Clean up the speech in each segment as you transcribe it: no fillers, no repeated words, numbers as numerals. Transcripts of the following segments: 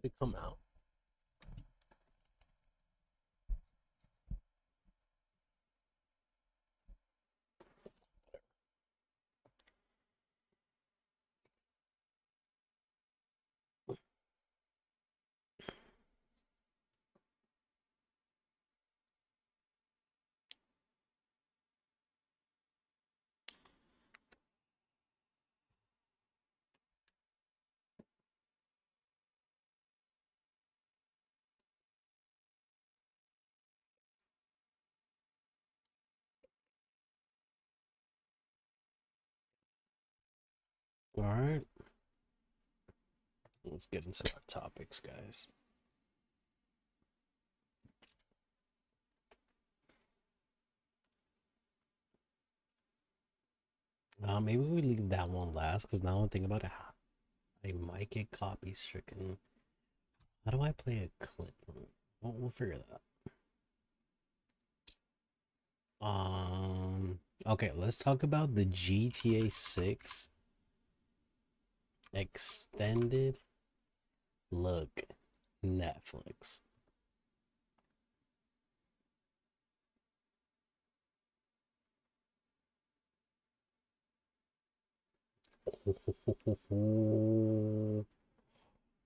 Did it come out? All right. Let's get into our topics, guys. Maybe we leave that one last because now I'm thinking about it. I might get copy stricken. How do I play a clip from it? We'll figure that out. Okay, let's talk about the GTA 6 extended look Netflix.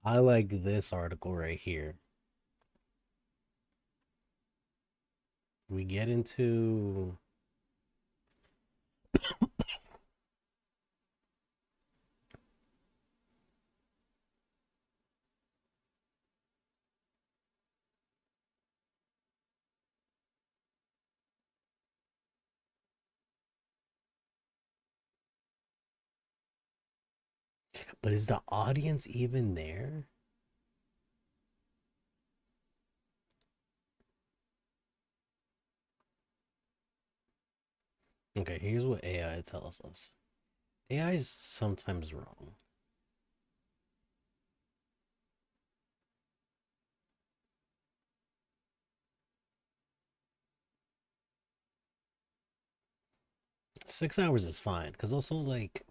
I like this article right here. We get into but is the audience even there? Okay, here's what AI tells us. AI is sometimes wrong. Six hours is fine, because also, like,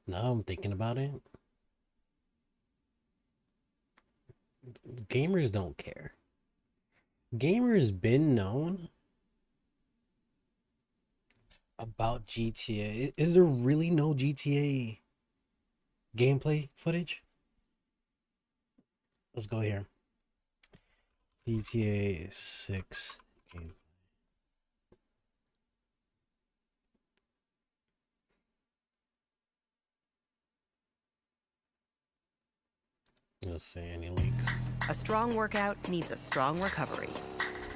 now I'm thinking about it, gamers don't care. Gamers been known about GTA. Is there really no GTA gameplay footage? Let's go here. GTA 6 game. Let's see any leaks. A strong workout needs a strong recovery.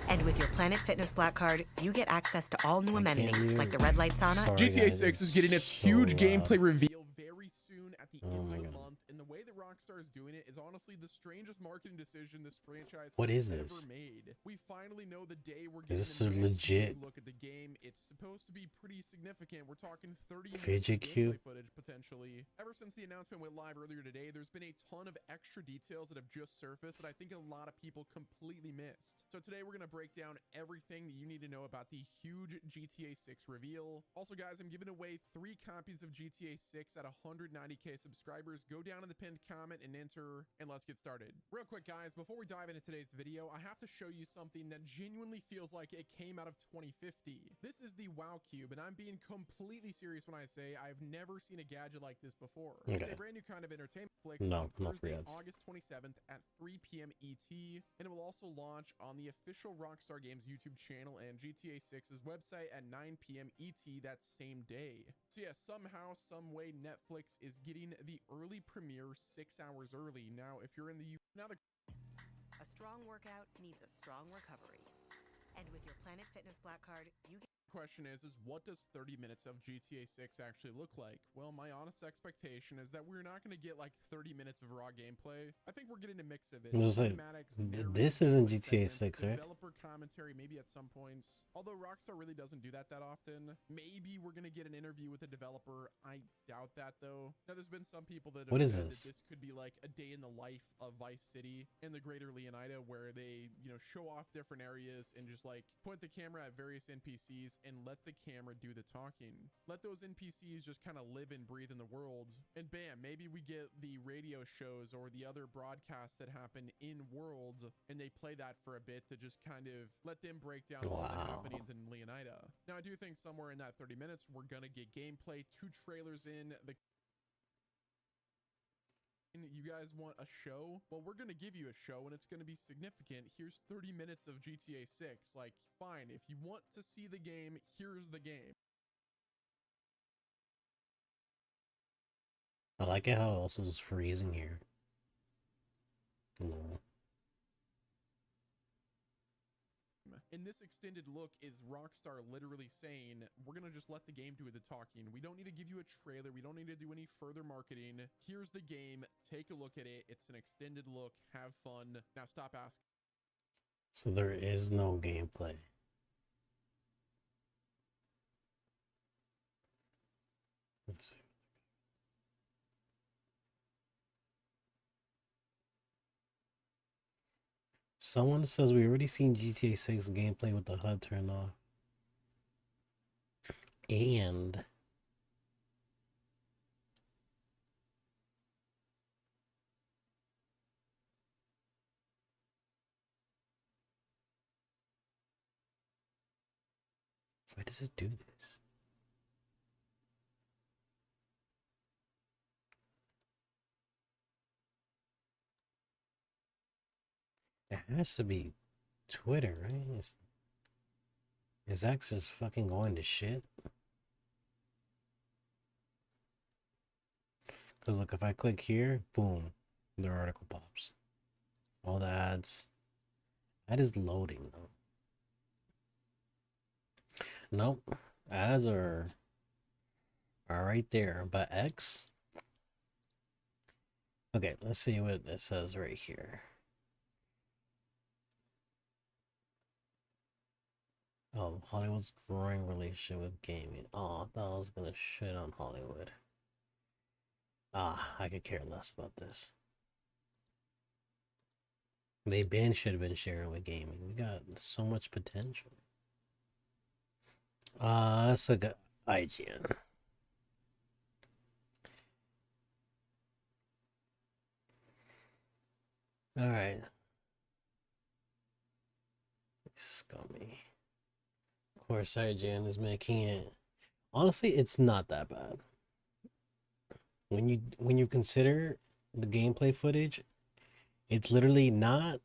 And with your Planet Fitness Black Card, you get access to all new amenities like the red light sauna. Sorry, GTA guys, 6 is getting its so huge loud. gameplay reveal very soon at the end my of the God. month. And the way that Rockstar is doing it is honestly the strangest marketing decision this franchise What has is ever this? made. We finally know the day we're Is getting this a a nice legit look at the game. It's supposed to be pretty significant. We're talking 30 minutes fidget of cube? gameplay footage potentially. Ever since the announcement went live earlier today, there's been a ton of extra details that have just surfaced that I think a lot of people completely missed. So today we're going to break down everything that you need to know about the huge GTA 6 reveal. Also, guys, I'm giving away 3 copies of GTA 6 at 190k subscribers. Go down in the pinned comment and enter, and let's get started. Real quick, guys, before we dive into today's video, I have to show you something that genuinely feels like it came out of 2050. This is the WoW Cube, and I'm being completely serious when I say I've never seen a gadget like this before. Okay. It's a brand new kind of entertainment flick No, on not for Thursday, ads. August 27th at 3 p.m. ET, and it will also launch on the official Rockstar Games YouTube channel and GTA 6's website at 9 p.m. ET that same day. So yeah, somehow, some way, Netflix is getting the early premiere 6 hours early. Now, if you're in the A strong workout needs a strong recovery. And with your Planet Fitness Black Card, you get question is what does 30 minutes of GTA 6 actually look like? Well, my honest expectation is that we're not going to get like 30 minutes of raw gameplay. I think we're getting a mix of it. I was just saying, Cinematics, this isn't narrative, GTA segments, 6, right? developer commentary, maybe at some points. Although Rockstar really doesn't do that often. Maybe we're gonna get an interview with a developer. I doubt that though. Now there's been some people that have said that this could be like a day in the life of Vice City in the greater Leonida, where they, you know, show off different areas and just like point the camera at various NPCs and let the camera do the talking. Let those NPCs just kind of live and breathe in the world, and bam, maybe we get the radio shows or the other broadcasts that happen in world, and they play that for a bit to just kind of let them break down all the happenings in Leonida. Now I do think somewhere in that 30 minutes we're gonna get gameplay, 2 trailers in. You guys want a show? Well, we're gonna give you a show, and it's gonna be significant. Here's 30 minutes of GTA 6. Like, fine, if you want to see the game, here's the game. I like it how it also is freezing here. No. And this extended look is Rockstar literally saying, we're going to just let the game do the talking. We don't need to give you a trailer. We don't need to do any further marketing. Here's the game. Take a look at it. It's an extended look. Have fun. Now stop asking. So there is no gameplay. Let's see. Someone says we already seen GTA 6 gameplay with the HUD turned off. And why does it do this? It has to be Twitter, right? Is X just fucking going to shit? Because look, if I click here, boom, the article pops. All the ads. That is loading though. Nope. Ads are right there. But X. Okay, let's see what it says right here. Oh, Hollywood's growing relationship with gaming. Oh, I thought I was gonna shit on Hollywood. I could care less about this. They should have been sharing with gaming. We got so much potential. Let's look at IGN. Alright. Scummy. Of course, IGN is making it. Honestly, it's not that bad. When you consider the gameplay footage, it's literally not,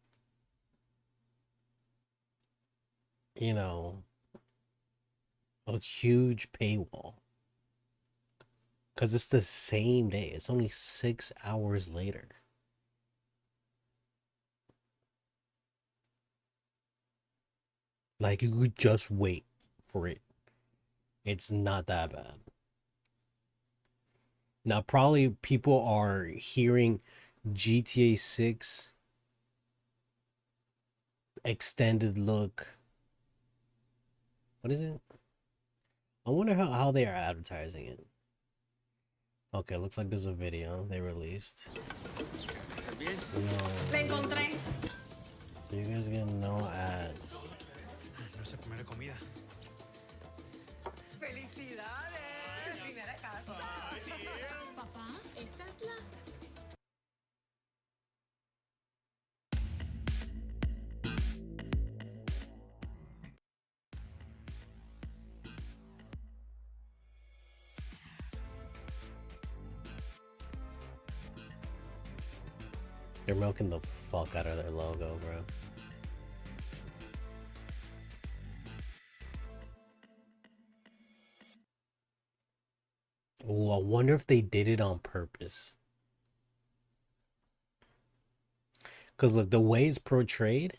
you know, a huge paywall. Because it's the same day. It's only 6 hours later. Like, you could just wait for it. It's not that bad. Now, probably people are hearing GTA 6 extended look. What is it? I wonder how they are advertising it. Okay, looks like there's a video they released. No. You guys get no ads. No sé comer comida. ¡Felicidades! ¡Primera casa! Papá, esta es la... They're milking the fuck out of their logo, bro. Oh, I wonder if they did it on purpose. Because look, the way it's portrayed,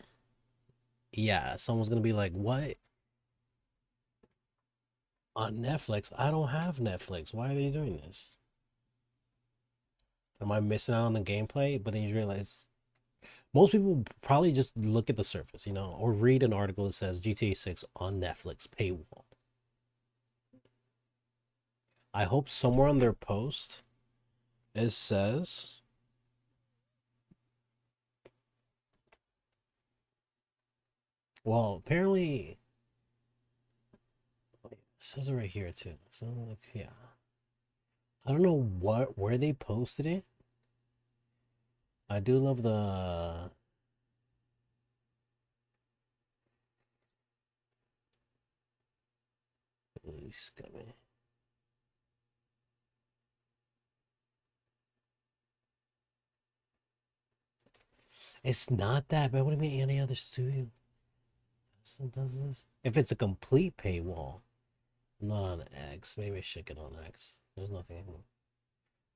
yeah, someone's gonna be like, what? On Netflix? I don't have Netflix. Why are they doing this? Am I missing out on the gameplay? But then you realize Most people probably just look at the surface, or read an article that says GTA 6 on Netflix paywall. I hope somewhere on their post it says, well, apparently it says it right here too. So like, yeah. I don't know where they posted it. I do love the scummy. It's not that bad. What do you mean any other studio does this? If it's a complete paywall, not on X. Maybe I should get on X. There's nothing.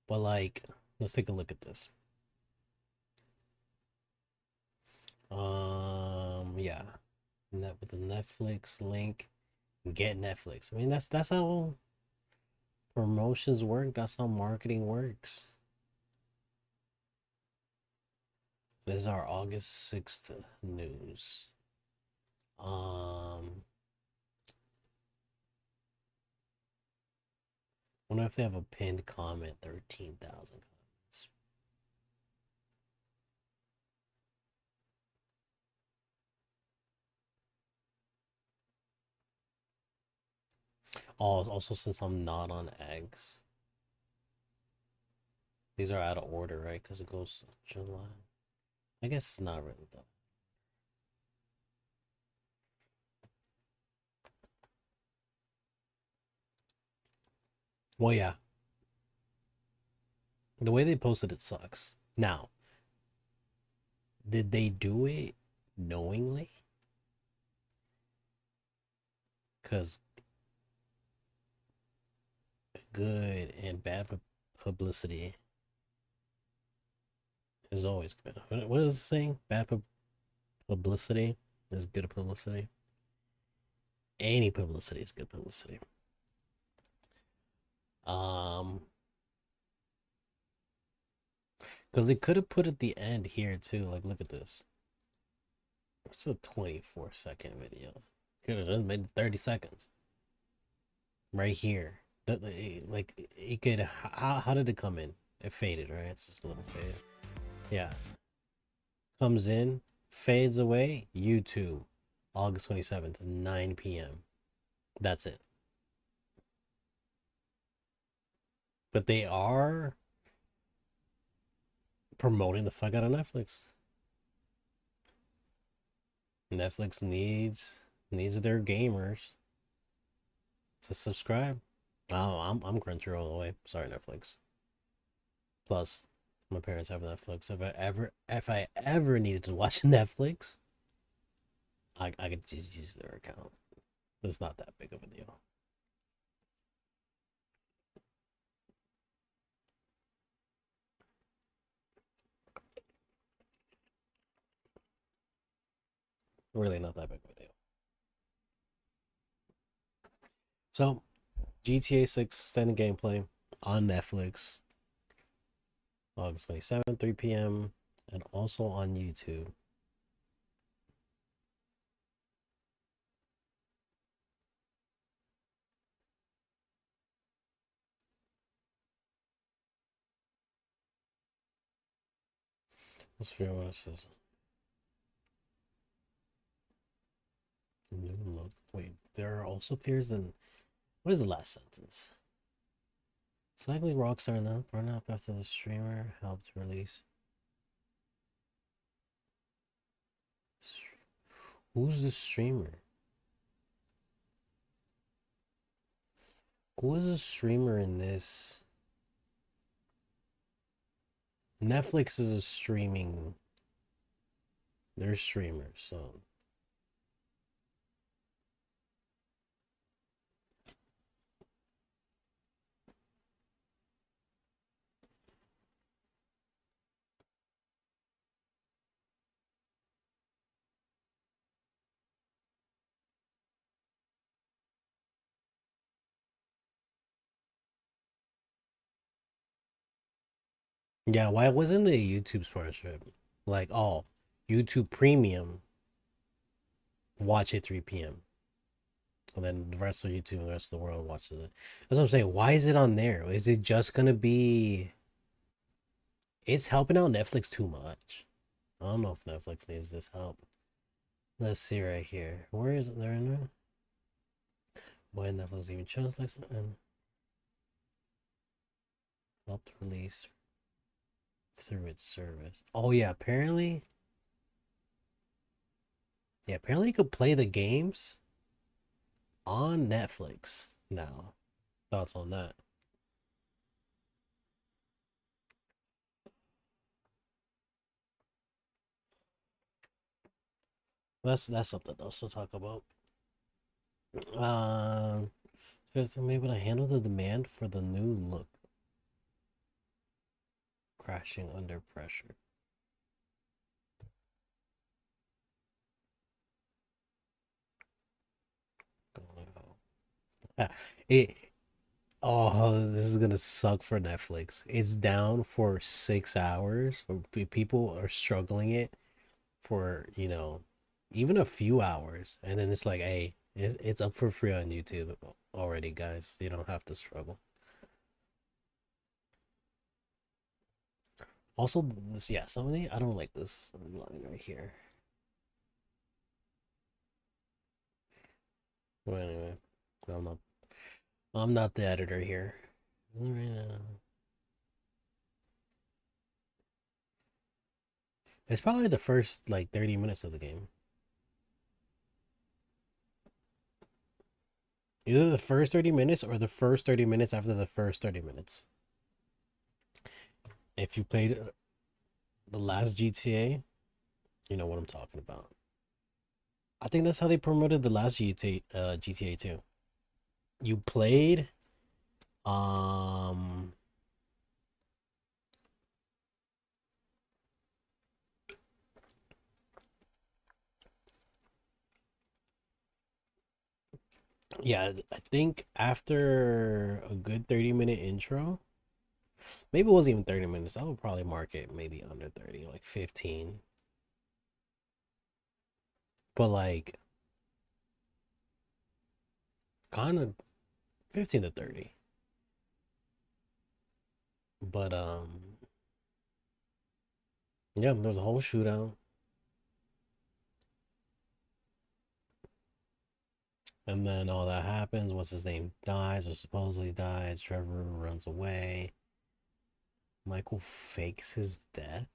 But like, let's take a look at this. Yeah. With the Netflix link, get Netflix. I mean, that's how promotions work. That's how marketing works. This is our August 6th news. Wonder if they have a pinned comment. 13,000 comments. Oh, also since I'm not on eggs, these are out of order, right? Because it goes July. I guess it's not really though. Well, yeah. The way they posted it sucks. Now, did they do it knowingly? Because good and bad publicity is always good. What is it saying? Bad publicity is good publicity. Any publicity is good publicity. Because they could have put at the end here too. Like, look at this. It's a 24-second video. Could have done made 30 seconds. Right here. Like, it could. How did it come in? It faded, right? It's just a little fade. Yeah. Comes in, fades away. YouTube, August 27th, 9 p.m. That's it. But they are promoting the fuck out of Netflix. Netflix needs their gamers to subscribe. Oh, I'm Crunchyroll all the way. Sorry, Netflix. Plus, my parents have Netflix. If I ever needed to watch Netflix, I could just use their account. It's not that big of a deal. Really not that big of a deal. So, GTA 6 standing gameplay on Netflix, August 27th, 3 p.m., and also on YouTube. Let's figure out what it says. New look. Wait, there are also fears in. What is the last sentence? It's likely Rockstar and them burn up after the streamer helped release. Who's the streamer? Who is a streamer in this? Netflix is a streaming. They're streamers, so. Yeah, why wasn't it a YouTube sponsorship? Like, oh, YouTube Premium, watch it 3 p.m. And then the rest of YouTube and the rest of the world watches it. That's what I'm saying. Why is it on there? Is it just gonna be? It's helping out Netflix too much. I don't know if Netflix needs this help. Let's see right here. Where is it there now? Why Netflix even chose this and helped release through its service. Oh yeah, apparently. Yeah, apparently you could play the games on Netflix now. Thoughts on that? That's something else to talk about. First, I'm able to handle the demand for the new look. Crashing under pressure. It. Oh, this is gonna suck for Netflix. It's down for 6 hours. People are struggling it for, even a few hours, and then it's like, hey, it's up for free on YouTube already, guys. You don't have to struggle. Also, this, yeah, somebody, I don't like this line right here. Well, anyway, I'm not, I'm not the editor here. Right now. It's probably the first like 30 minutes of the game. Either the first 30 minutes or the first 30 minutes after the first 30 minutes. If you played the last GTA, you know what I'm talking about. I think that's how they promoted the last GTA 2. You played um yeah, I think after a good 30-minute intro, maybe it wasn't even 30 minutes. I would probably mark it maybe under 30, like 15. But like kind of 15 to 30. But yeah, there's a whole shootout. And then all that happens. What's his name dies or supposedly dies. Trevor runs away. Michael fakes his death.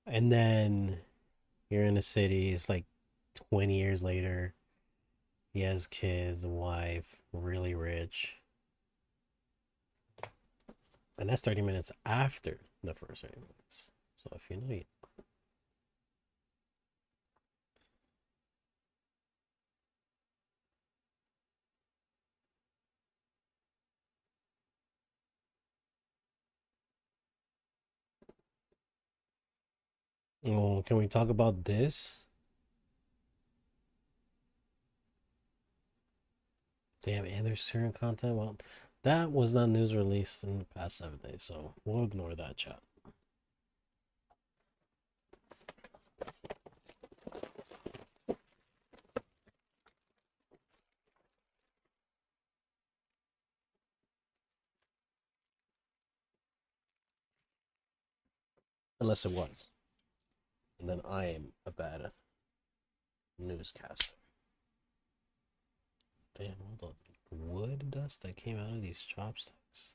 And then you're in the city. It's like 20 years later. He has kids, a wife, really rich. And that's 30 minutes after the first 30 minutes. So if you know, oh, can we talk about this? Damn, and there's certain content. Well, that was not news released in the past 7 days, so we'll ignore that chat. Unless it was. And then I am a bad newscaster. Damn, all the wood dust that came out of these chopsticks.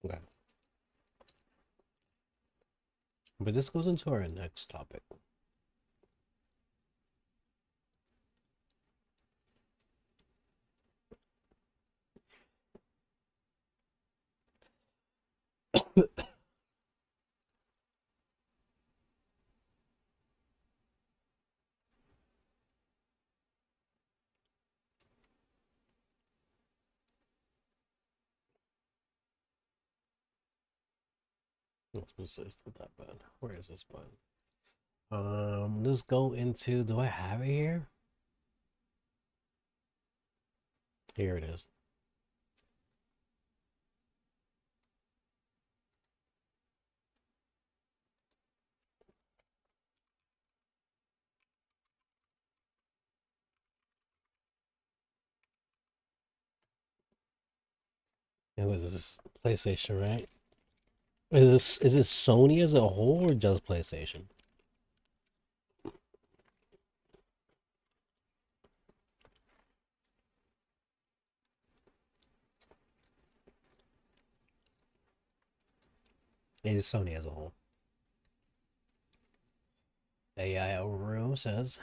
Okay. But this goes into our next topic. It's not that bad. Where is this button? Let's go into. Do I have it here? Here it is. It was this PlayStation, right? Is it Sony as a whole or just PlayStation? It is Sony as a whole. AI Overrule says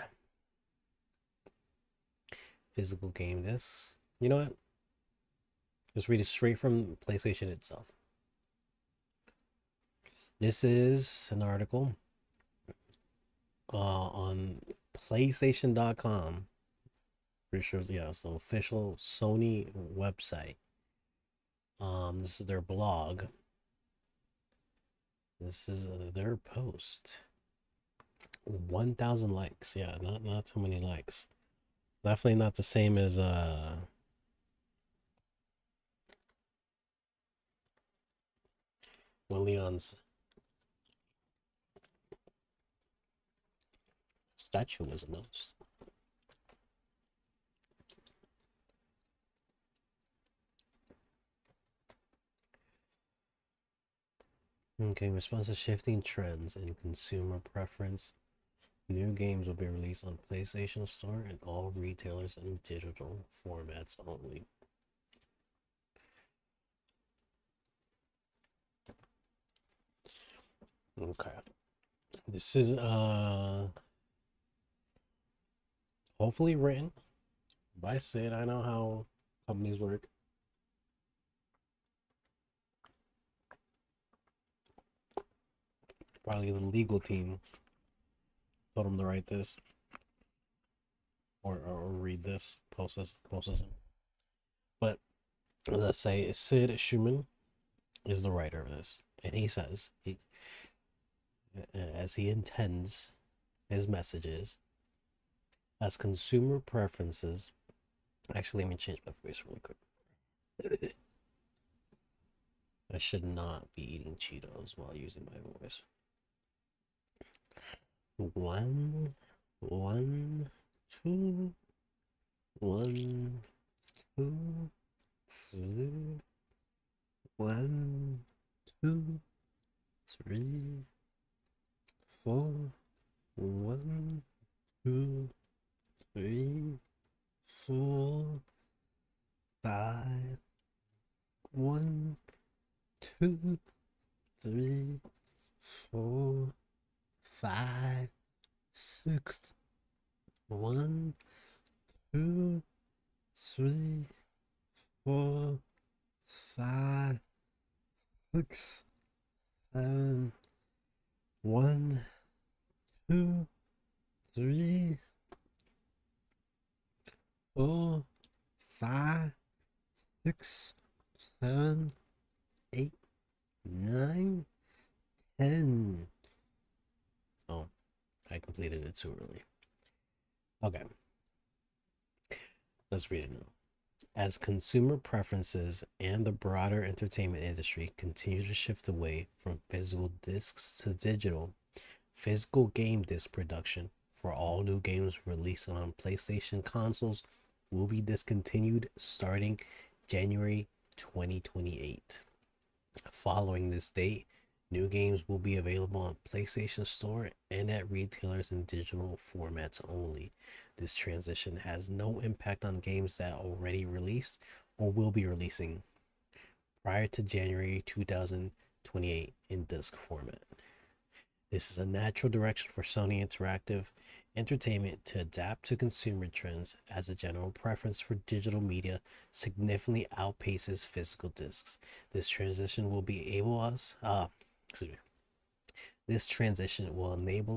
physical game discs. You know what? Let's read it straight from PlayStation itself. This is an article on PlayStation.com. Pretty sure, yeah, it's the official Sony website. This is their blog. This is their post. 1,000 likes. Yeah, not too many likes. Definitely not the same as Leon's statue was announced. Okay, in response to shifting trends in consumer preference, new games will be released on PlayStation Store and all retailers in digital formats only. Okay. This is hopefully written by Sid. I know how companies work. Probably the legal team told him to write this or read this, post this. But let's say Sid Schumann is the writer of this, and he says as he intends his messages, as consumer preferences. Actually, let me change my voice really quick. I should not be eating Cheetos while using my voice. One, two, 1, 2, 3, 1, 2, 3, 4, 1, 2, 3, 4, 5, 1, 2, 3, 4, 5, 6, 1, 2, 3, 4, 5, 6, 7, 1, 2, 3, 4, 5, 6, 7, 8, 9, 10. Oh, I completed it too early. Okay. Let's read it now. As consumer preferences and the broader entertainment industry continue to shift away from physical discs to digital, physical game disc production for all new games released on PlayStation consoles will be discontinued starting January 2028. Following this date, new games will be available on PlayStation Store and at retailers in digital formats only. This transition has no impact on games that already released or will be releasing prior to January 2028 in disc format. This is a natural direction for Sony Interactive Entertainment to adapt to consumer trends as a general preference for digital media significantly outpaces physical discs. This transition will enable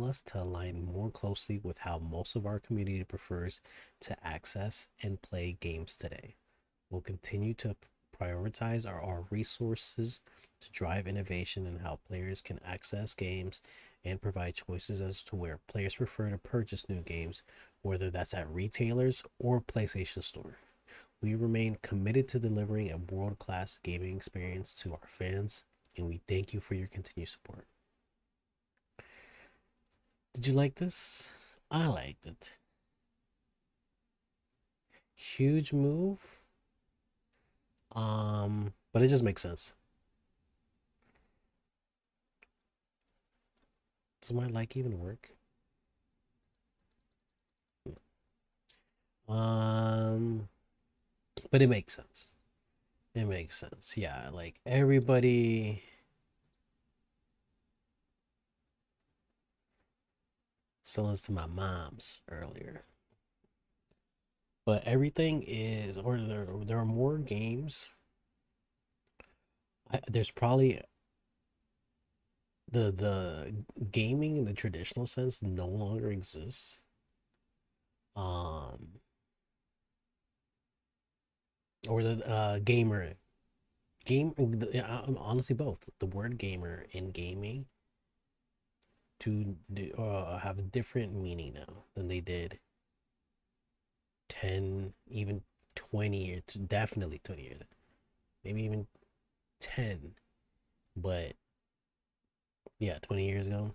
us to align more closely with how most of our community prefers to access and play games today. We'll continue to prioritize our resources to drive innovation in how players can access games and provide choices as to where players prefer to purchase new games, whether that's at retailers or PlayStation Store. We remain committed to delivering a world-class gaming experience to our fans, and we thank you for your continued support. Did you like this? I liked it. Huge move. But it just makes sense. Does my like even work? But it makes sense. It makes sense. Yeah, like everybody selling to my mom's earlier. But everything is, or there are more games. There's probably the gaming in the traditional sense no longer exists. Or the gamer game. Honestly, both the word gamer and gaming to have a different meaning now than they did 10, even 20 years, definitely 20 years, maybe even 10. But yeah, 20 years ago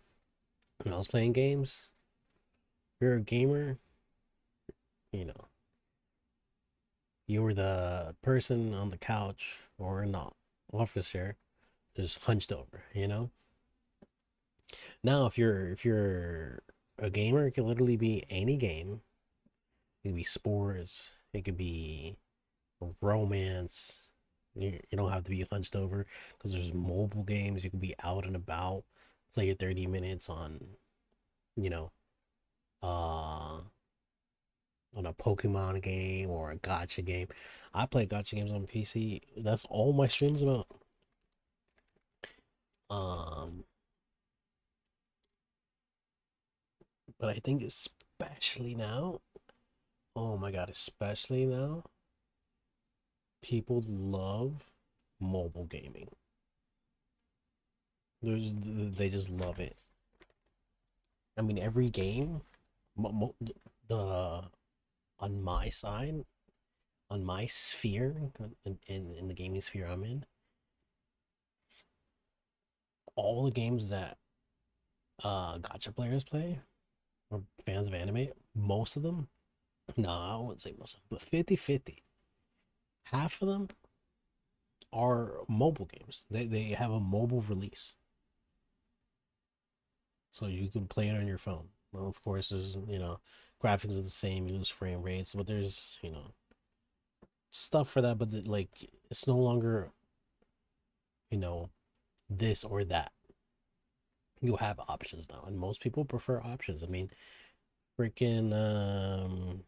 when I was playing games, if you're a gamer, you know, you were the person on the couch or not office chair just hunched over, you know. Now if you're a gamer, it can literally be any game. It could be sports, it could be romance. You don't have to be hunched over because there's mobile games. You could be out and about, play your 30 minutes on, you know, on a Pokemon game or a Gacha game. I play Gacha games on PC. That's all my streams about. But I think especially now, oh my god, especially now, people love mobile gaming. They just love it. I mean, every game, the on my side, on my sphere, in the gaming sphere I'm in, all the games that Gacha players play or fans of anime, most of them, no, I wouldn't say most of them, but 50-50. Half of them are mobile games. They have a mobile release. So you can play it on your phone. Well, of course, there's, graphics are the same, you lose frame rates, but there's, stuff for that, but like, it's no longer, this or that. You have options now, and most people prefer options. I mean, freaking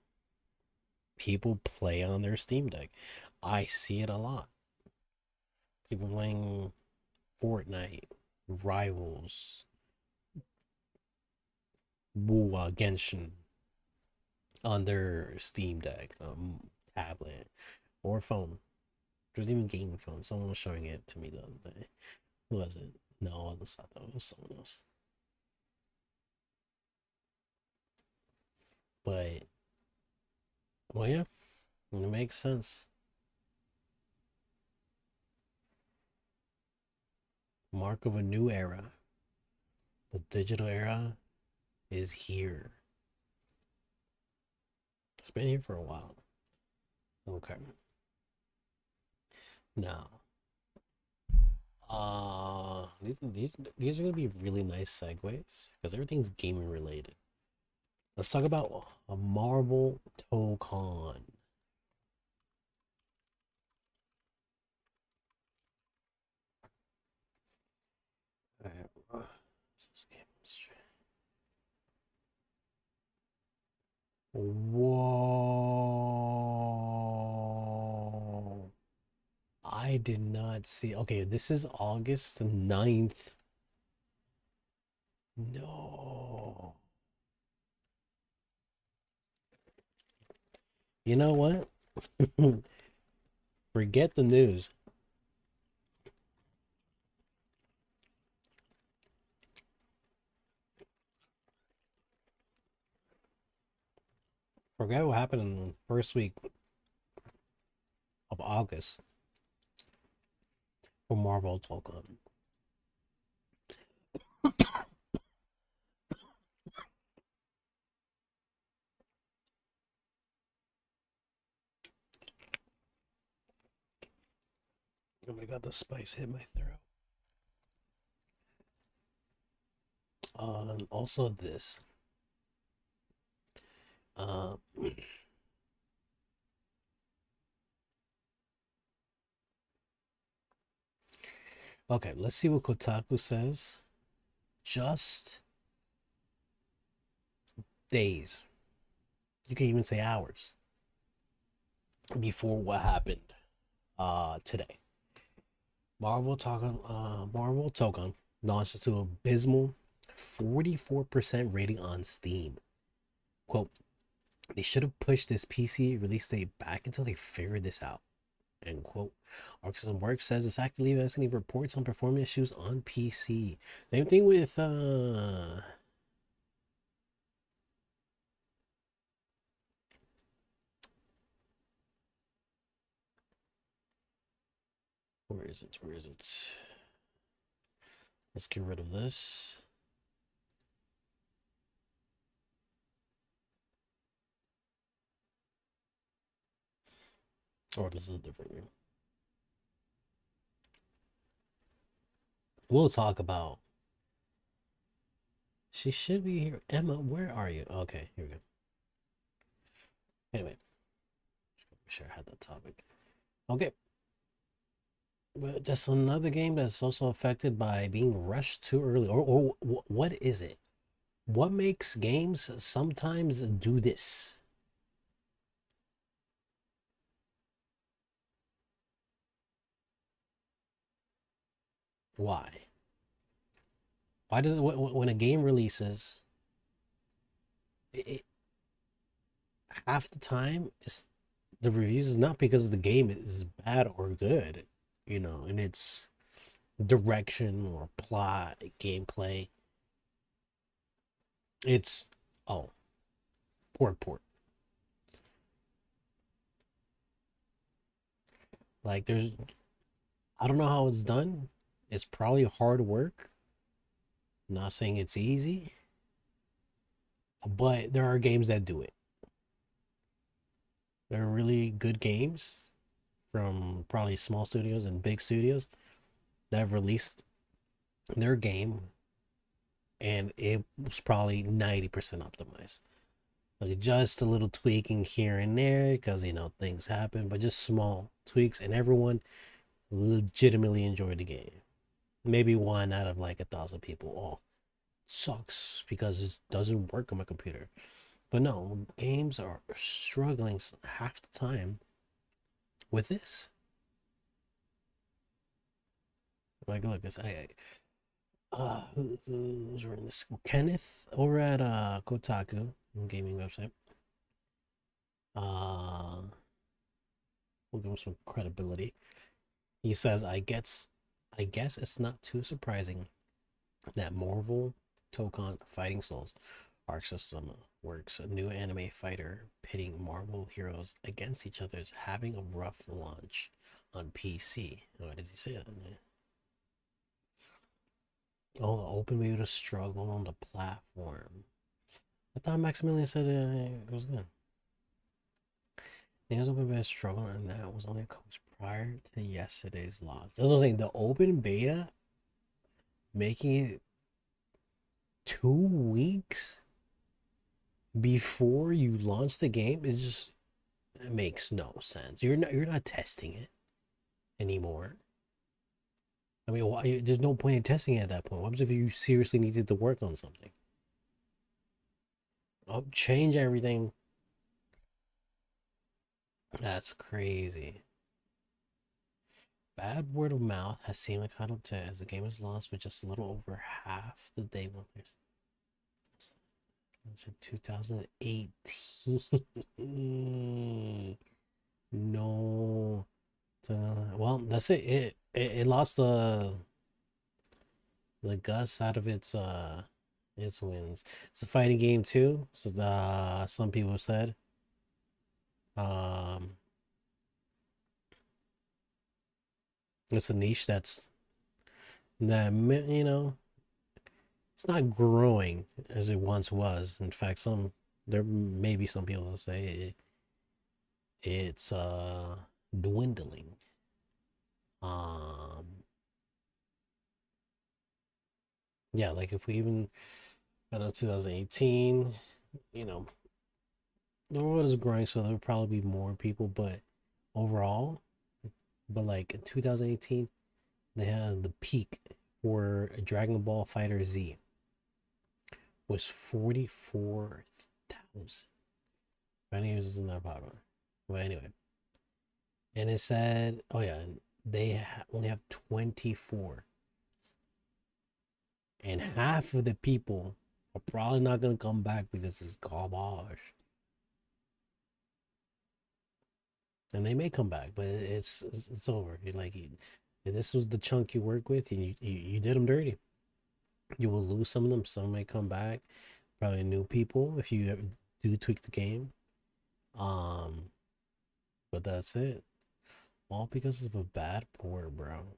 people play on their Steam Deck. I see it a lot. People playing Fortnite, Rivals, Genshin on their Steam Deck, tablet, or phone. There's even gaming phone. Someone was showing it to me the other day. Who was it? No, it was not that. It was someone else. But, well, yeah, it makes sense. Mark of a new era. The digital era is here. It's been here for a while. Okay. Now, these are gonna be really nice segues because everything's gaming related. Let's talk about a Marvel Tokon. Alright, whoa. I did not see. Okay, this is August 9th. No. You know what? Forget the news. Forget what happened in the first week of August for Marvel Token. Oh my god, the spice hit my throat. And also this. Uh, okay, let's see what Kotaku says. Just days. You can even say hours before what happened today. Marvel Token launches to abysmal 44% rating on Steam. Quote, they should have pushed this PC release date back until they figured this out. End quote. Arcs and Work says it's actively investigating reports on performance issues on PC. Same thing with where is it? Where is it? Let's get rid of this. Oh, this is a different one. We'll talk about. She should be here. Emma, where are you? Okay, here we go. Anyway, make sure I had that topic. Okay. But just another game that's also affected by being rushed too early. Or what is it? What makes games sometimes do this? Why? Why does it, when a game releases, it, half the time it's the reviews is not because the game is bad or good, you know, in its direction or plot, gameplay. It's oh, port. Like there's, I don't know how it's done. It's probably hard work. Not saying it's easy, but there are games that do it. There are really good games from probably small studios and big studios that have released their game and it was probably 90% optimized. Like just a little tweaking here and there because, you know, things happen, but just small tweaks and everyone legitimately enjoyed the game. Maybe one out of like 1,000 people. Oh, sucks because it doesn't work on my computer. But no, games are struggling half the time with this. Like, look, it's who's running this? Kenneth over at Kotaku, gaming website. We'll give him some credibility. He says, I guess it's not too surprising that Marvel Token Fighting Souls Arc System Works, a new anime fighter pitting Marvel heroes against each other, is having a rough launch on PC. Why does he say that? Oh, the open beta struggle on the platform. I thought Maximilian said it was good. It was open beta struggle, and that was only a couple weeks prior to yesterday's launch. That's what I'm saying. The open beta making it 2 weeks before you launch the game is just, it makes no sense. You're not testing it anymore. I mean, why, there's no point in testing it at that point. What if you seriously needed to work on something? Oh, change everything. That's crazy. Bad word of mouth has seen a cut up to as the game is launched with just a little over half the day one. 2018. No. Well, that's it. It lost the guts out of its wins. It's a fighting game too. So some people said. Um, it's a niche you know, it's not growing as it once was. In fact, there may be some people that say it's dwindling. Um, yeah, like if we even got to 2018, you know, the world is growing, so there will probably be more people, but overall, but like in 2018, they had the peak for Dragon Ball Fighter Z was 44,000. But anyways, it's not popular. But anyway, and it said, oh yeah, they only have 24, and half of the people are probably not gonna come back because it's garbage. And they may come back, but it's over. You're like, this was the chunk you work with, and you did them dirty. You will lose some of them. Some may come back, probably new people if you do tweak the game. But that's it. All because of a bad port, bro.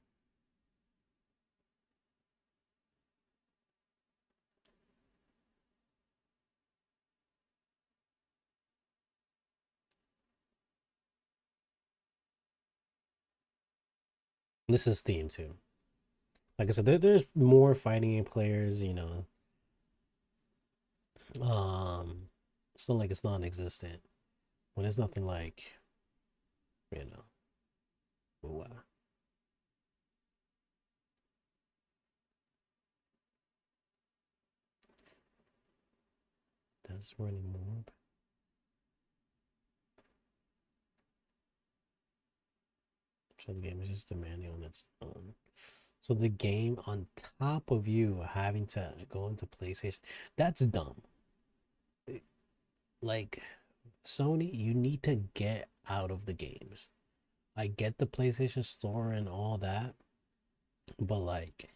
This is Steam too. Like I said, there's more fighting game players, you know. It's not like it's non-existent. When it's nothing like, you know, ooh, that's running more. So the game is just demanding on its own. So the game on top of you having to go into PlayStation, that's dumb. Like Sony, you need to get out of the games. I get the PlayStation Store and all that, but like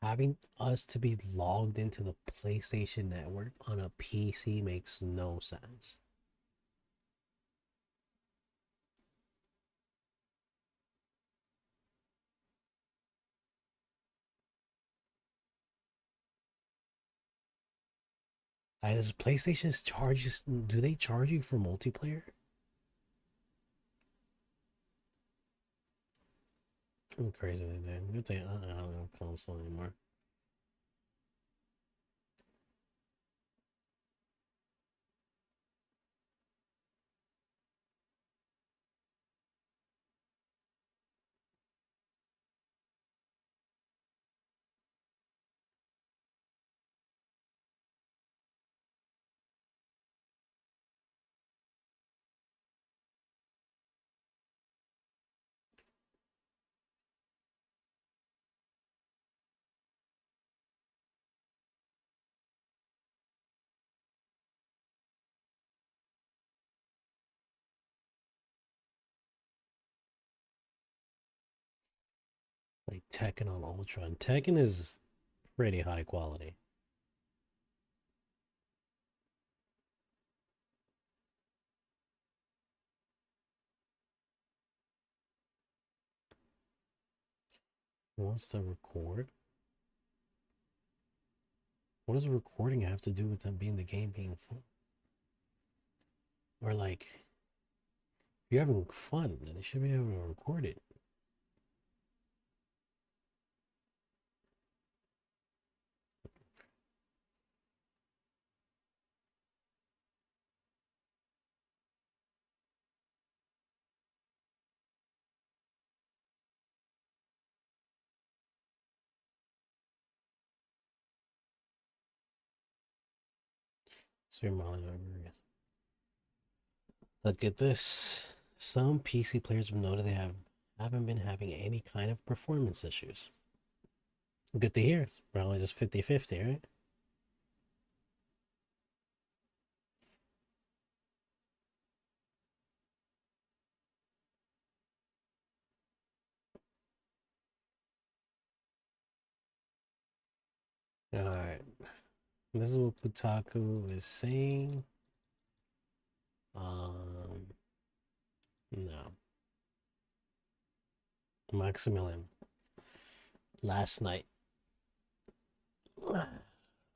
having us to be logged into the PlayStation Network on a PC makes no sense. Does PlayStation charge you? Do they charge you for multiplayer? I'm crazy with that. Good thing I don't have console anymore. Like Tekken on Ultra, and Tekken is pretty high quality. Wants to record? What does recording have to do with them being the game being fun? Or like, if you're having fun, then you should be able to record it. So your monitor. Look at this. Some PC players have noted they haven't been having any kind of performance issues. Good to hear. Probably just 50-50, right? Alright. This is what Kotaku is saying. No. Maximilian. Last night.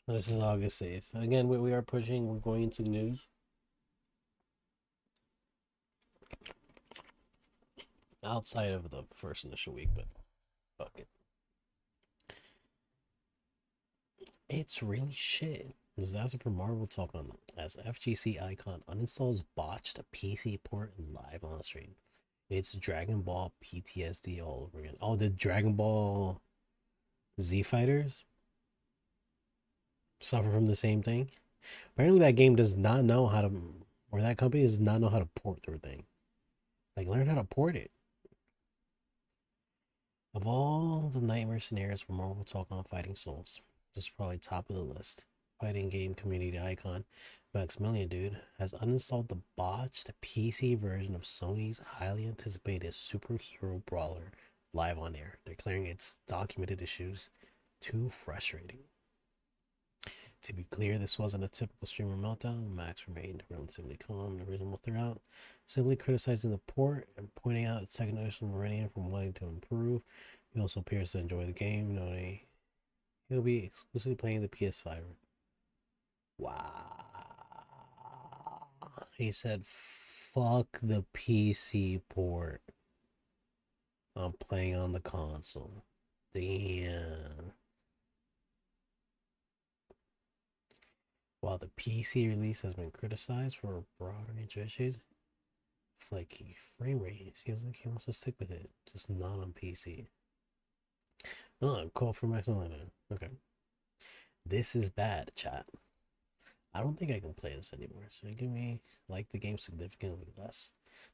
This is August 8th. Again, we are pushing, we're going into news. Outside of the first initial week, but fuck it. It's really shit. Disaster for Marvel Talk on as FGC icon uninstalls botched PC port live on stream. It's Dragon Ball PTSD all over again. Oh, the Dragon Ball Z fighters suffer from the same thing. Apparently, that game does not know how to, or that company does not know how to port their thing. Like, learn how to port it. Of all the nightmare scenarios for Marvel Talk on Fighting Souls, this is probably top of the list. Fighting game community icon Maximilian Dude has uninstalled the botched PC version of Sony's highly anticipated superhero brawler live on air, declaring its documented issues too frustrating. To be clear, this wasn't a typical streamer meltdown. Max remained relatively calm and reasonable throughout, simply criticizing the port and pointing out its technical meridian from wanting to improve. He also appears to enjoy the game, noting he'll be exclusively playing the PS5. Wow. He said, fuck the PC port. I'm playing on the console. Damn. While the PC release has been criticized for a broad range of issues, flaky frame rate, seems like he wants to stick with it, just not on PC. Oh, call for Maximilian. Okay. This is bad, chat. I don't think I can play this anymore, so give me like the game significantly less.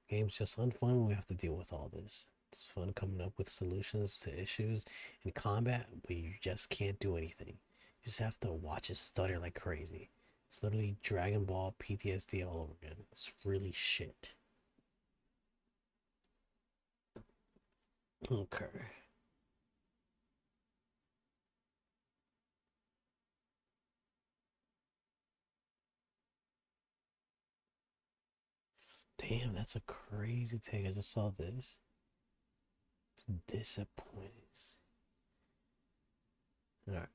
The game's just unfun when we have to deal with all this. It's fun coming up with solutions to issues in combat, but you just can't do anything. You just have to watch it stutter like crazy. It's literally Dragon Ball PTSD all over again. It's really shit. Okay. Damn, that's a crazy take. I just saw this. Disappointing. Alright.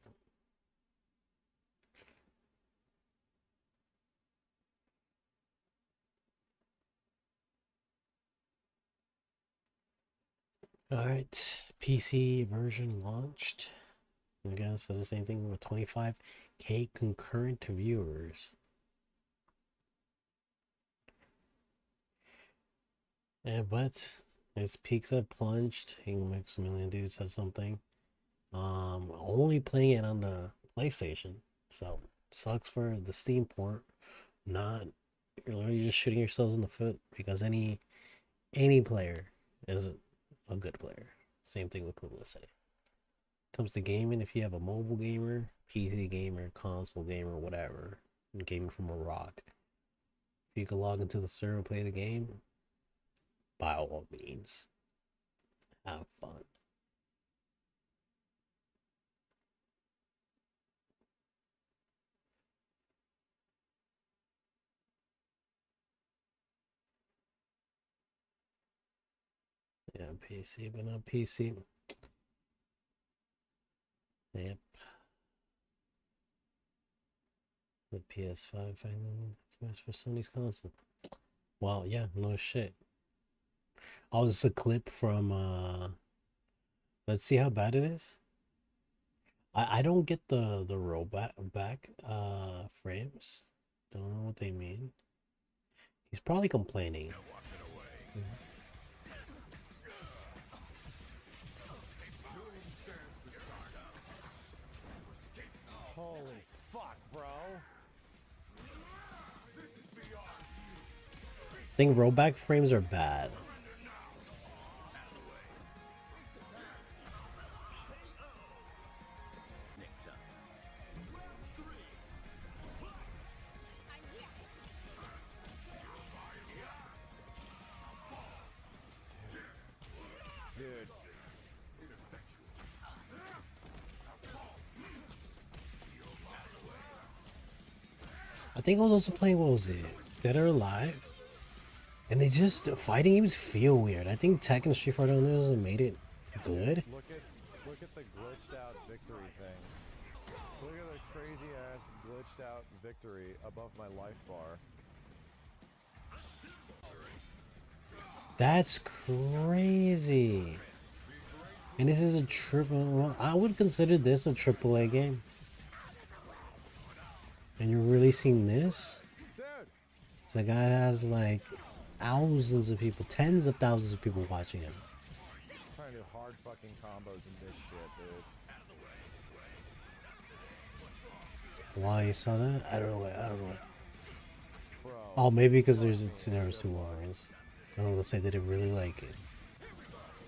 Alright. PC version launched. Again, it says the same thing with 25k concurrent viewers. But its peaks have plunged. Maximilian Dude said something. Only playing it on the PlayStation, so sucks for the Steam port. Not, you're literally just shooting yourselves in the foot because any player is a good player. Same thing with publicity. Comes to gaming, if you have a mobile gamer, PC gamer, console gamer, whatever, gaming from a rock, if you can log into the server and play the game, by all means, have fun. Yeah, PC, but not PC. Yep. The PS5 finally for Sony's console. Well, yeah, no shit. Oh, this is a clip from let's see how bad it is. I don't get the rollback back frames. Don't know what they mean. He's probably complaining. Holy fuck, bro. I think rollback frames are bad. Dude. I think I was also playing, what was it? Dead or Alive? And they just, fighting games feel weird. I think Tekken and Street Fighter Online made it good. Look at the glitched out victory thing. Look at the crazy ass glitched out victory above my life bar. That's crazy. And this is a triple. Well, I would consider this a AAA game. And you're releasing this? Dude! So the guy has like thousands of people, tens of thousands of people watching him. Trying to do hard fucking combos in this shit, dude. Wow, you saw that? I don't know. I don't know. Bro. Oh, maybe because there was two warriors. Oh, let's say, did it really like it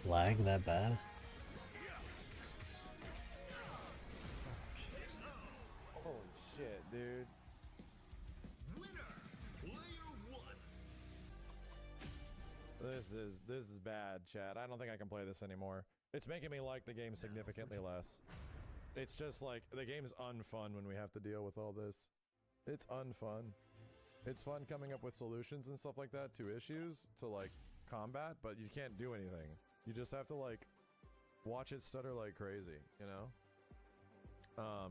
lag that bad? Holy shit, dude. This is bad, chat. I don't think I can play this anymore. It's making me like the game significantly less. It's just like the game's unfun when we have to deal with all this. It's unfun. It's fun coming up with solutions and stuff like that to issues to like combat, but you can't do anything. You just have to like watch it stutter like crazy, you know?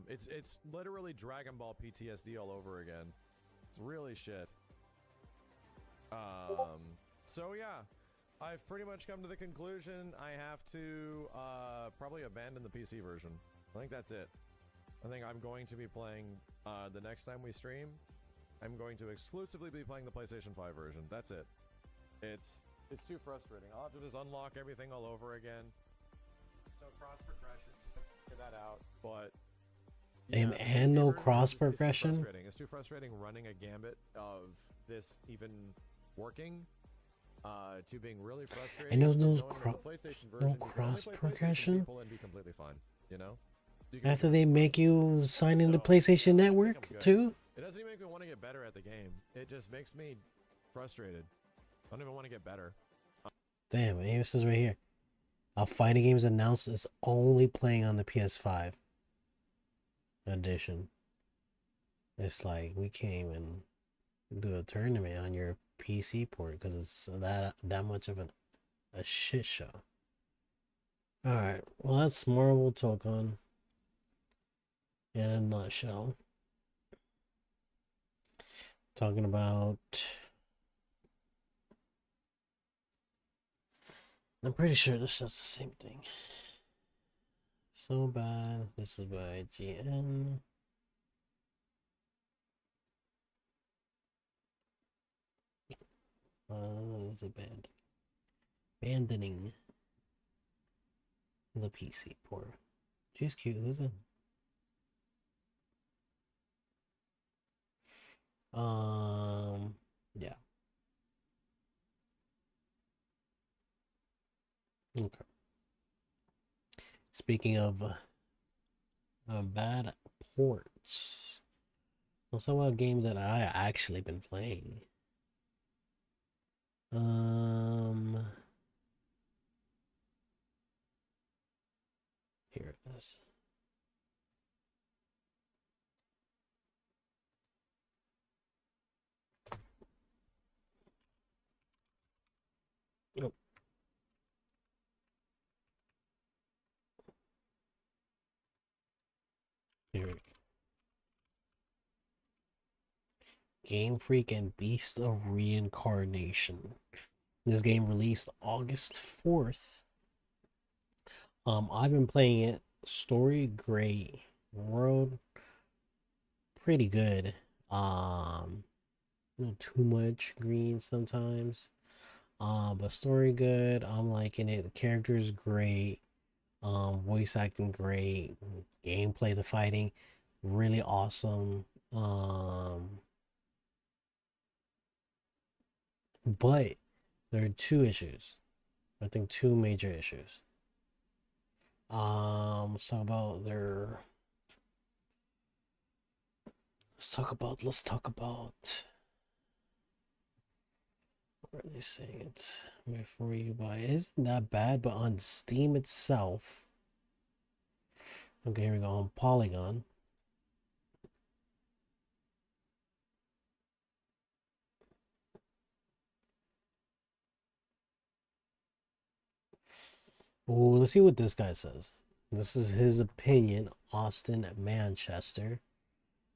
It's literally Dragon Ball PTSD all over again. It's really shit. So yeah, I've pretty much come to the conclusion I have to probably abandon the PC version. I think that's it. I think I'm going to be playing the next time we stream. I'm going to exclusively be playing the PlayStation 5 version. That's it. It's too frustrating. I'll have to just unlock everything all over again. No cross progression. Figure that out. But And the no PC version cross is too progression? frustrating. It's too frustrating running a gambit of this even working. To being really frustrating. And there's to no knowing that the PlayStation version, you can only cross play PlayStation progression? people and be completely fine. You know. You can- After they make you sign in the So, PlayStation I think I'm Network good. too? It doesn't even make me want to get better at the game. It just makes me frustrated. I don't even want to get better. Damn, it says right here. Our fighting games announced is only playing on the PS5 edition. It's like we can't even do a tournament on your PC port because it's that much of a shit show. All right, well that's more we'll talk on in a nutshell. Talking about, I'm pretty sure this says the same thing. So bad. This is by GN. It's abandoning the PC port. She's cute. Who's that? Yeah. Okay. Speaking of bad ports, let's talk about a game that I actually been playing. Here it is. Oh. Here we go. Game Freak and Beast of Reincarnation. This game released August 4th. I've been playing it. Story great. World pretty good. Not too much green sometimes. But story good. I'm liking it. The characters great. Voice acting great. Gameplay, the fighting, really awesome. But there are two issues. I think two major issues. Let's talk about their. Let's talk about. Where are they saying it? Before you buy it isn't that bad, but on Steam itself. Okay, here we go on Polygon. Oh, let's see what this guy says. This is his opinion. Austin, Manchester.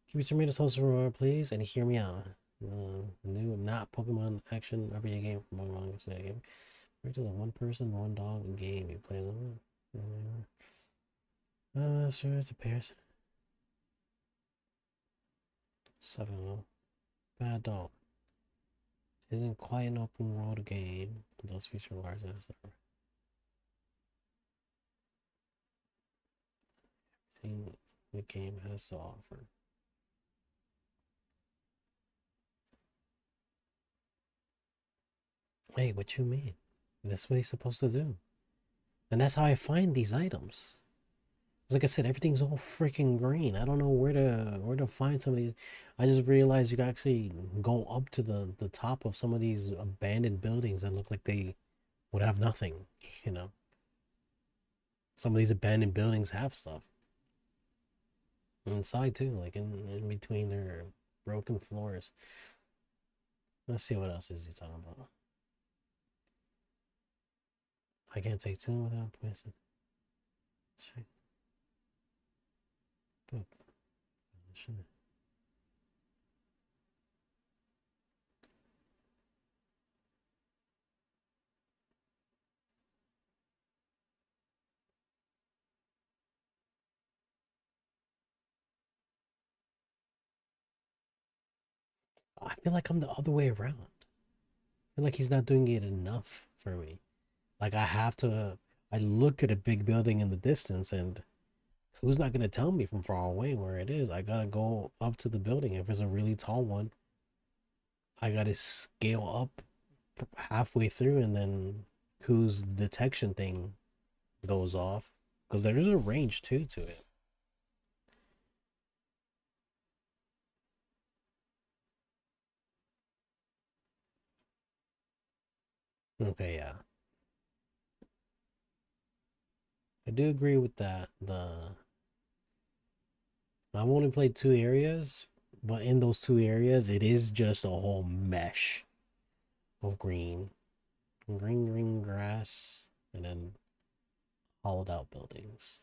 Keep your tomatoes close to the road, please, and hear me out. New, not Pokemon action RPG game from Pokemon City game. We're to the one person, one dog game. You play them. Sure, it's a Paris. 7-0. Bad dog. Isn't quite an open world game. Those feature large as everything the game has to offer. Hey, what you mean? That's what he's supposed to do. And that's how I find these items. Like I said, everything's all freaking green. I don't know where to find some of these. I just realized you can actually go up to the top of some of these abandoned buildings that look like they would have nothing, you know. Some of these abandoned buildings have stuff. Inside too, like in between their broken floors. Let's see what else is he talking about. I can't take 2 without poison. Check. Boop. I feel like I'm the other way around. I feel like he's not doing it enough for me. Like I look at a big building in the distance and who's not gonna tell me from far away where it is? I gotta go up to the building. If it's a really tall one, I gotta scale up halfway through and then whose detection thing goes off. Because there's a range too to it. Okay, yeah. I do agree with that. I've only played 2 areas, but in those 2 areas, it is just a whole mesh of green. Green grass, and then hollowed out buildings.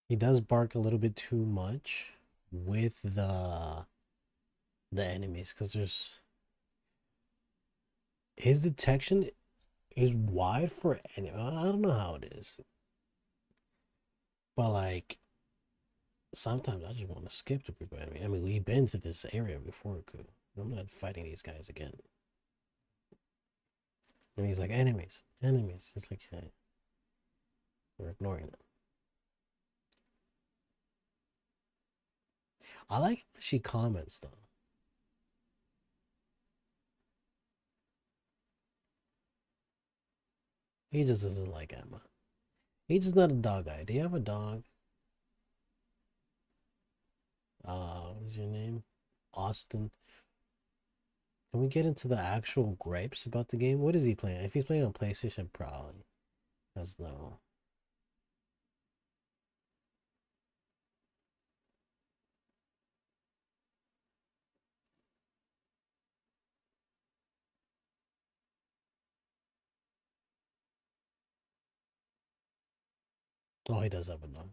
He does bark a little bit too much with the enemies because there's his detection is wide for any. I don't know how it is, but like sometimes I just want to skip the group enemy. I mean, we've been to this area before. I'm not fighting these guys again. And he's like enemies. It's like hey, we're ignoring them. I like when she comments though. He just doesn't like Emma. He's just not a dog guy. Do you have a dog? What is your name? Austin. Can we get into the actual gripes about the game? What is he playing? If he's playing on PlayStation, probably. That's no. Oh, he does have a dog.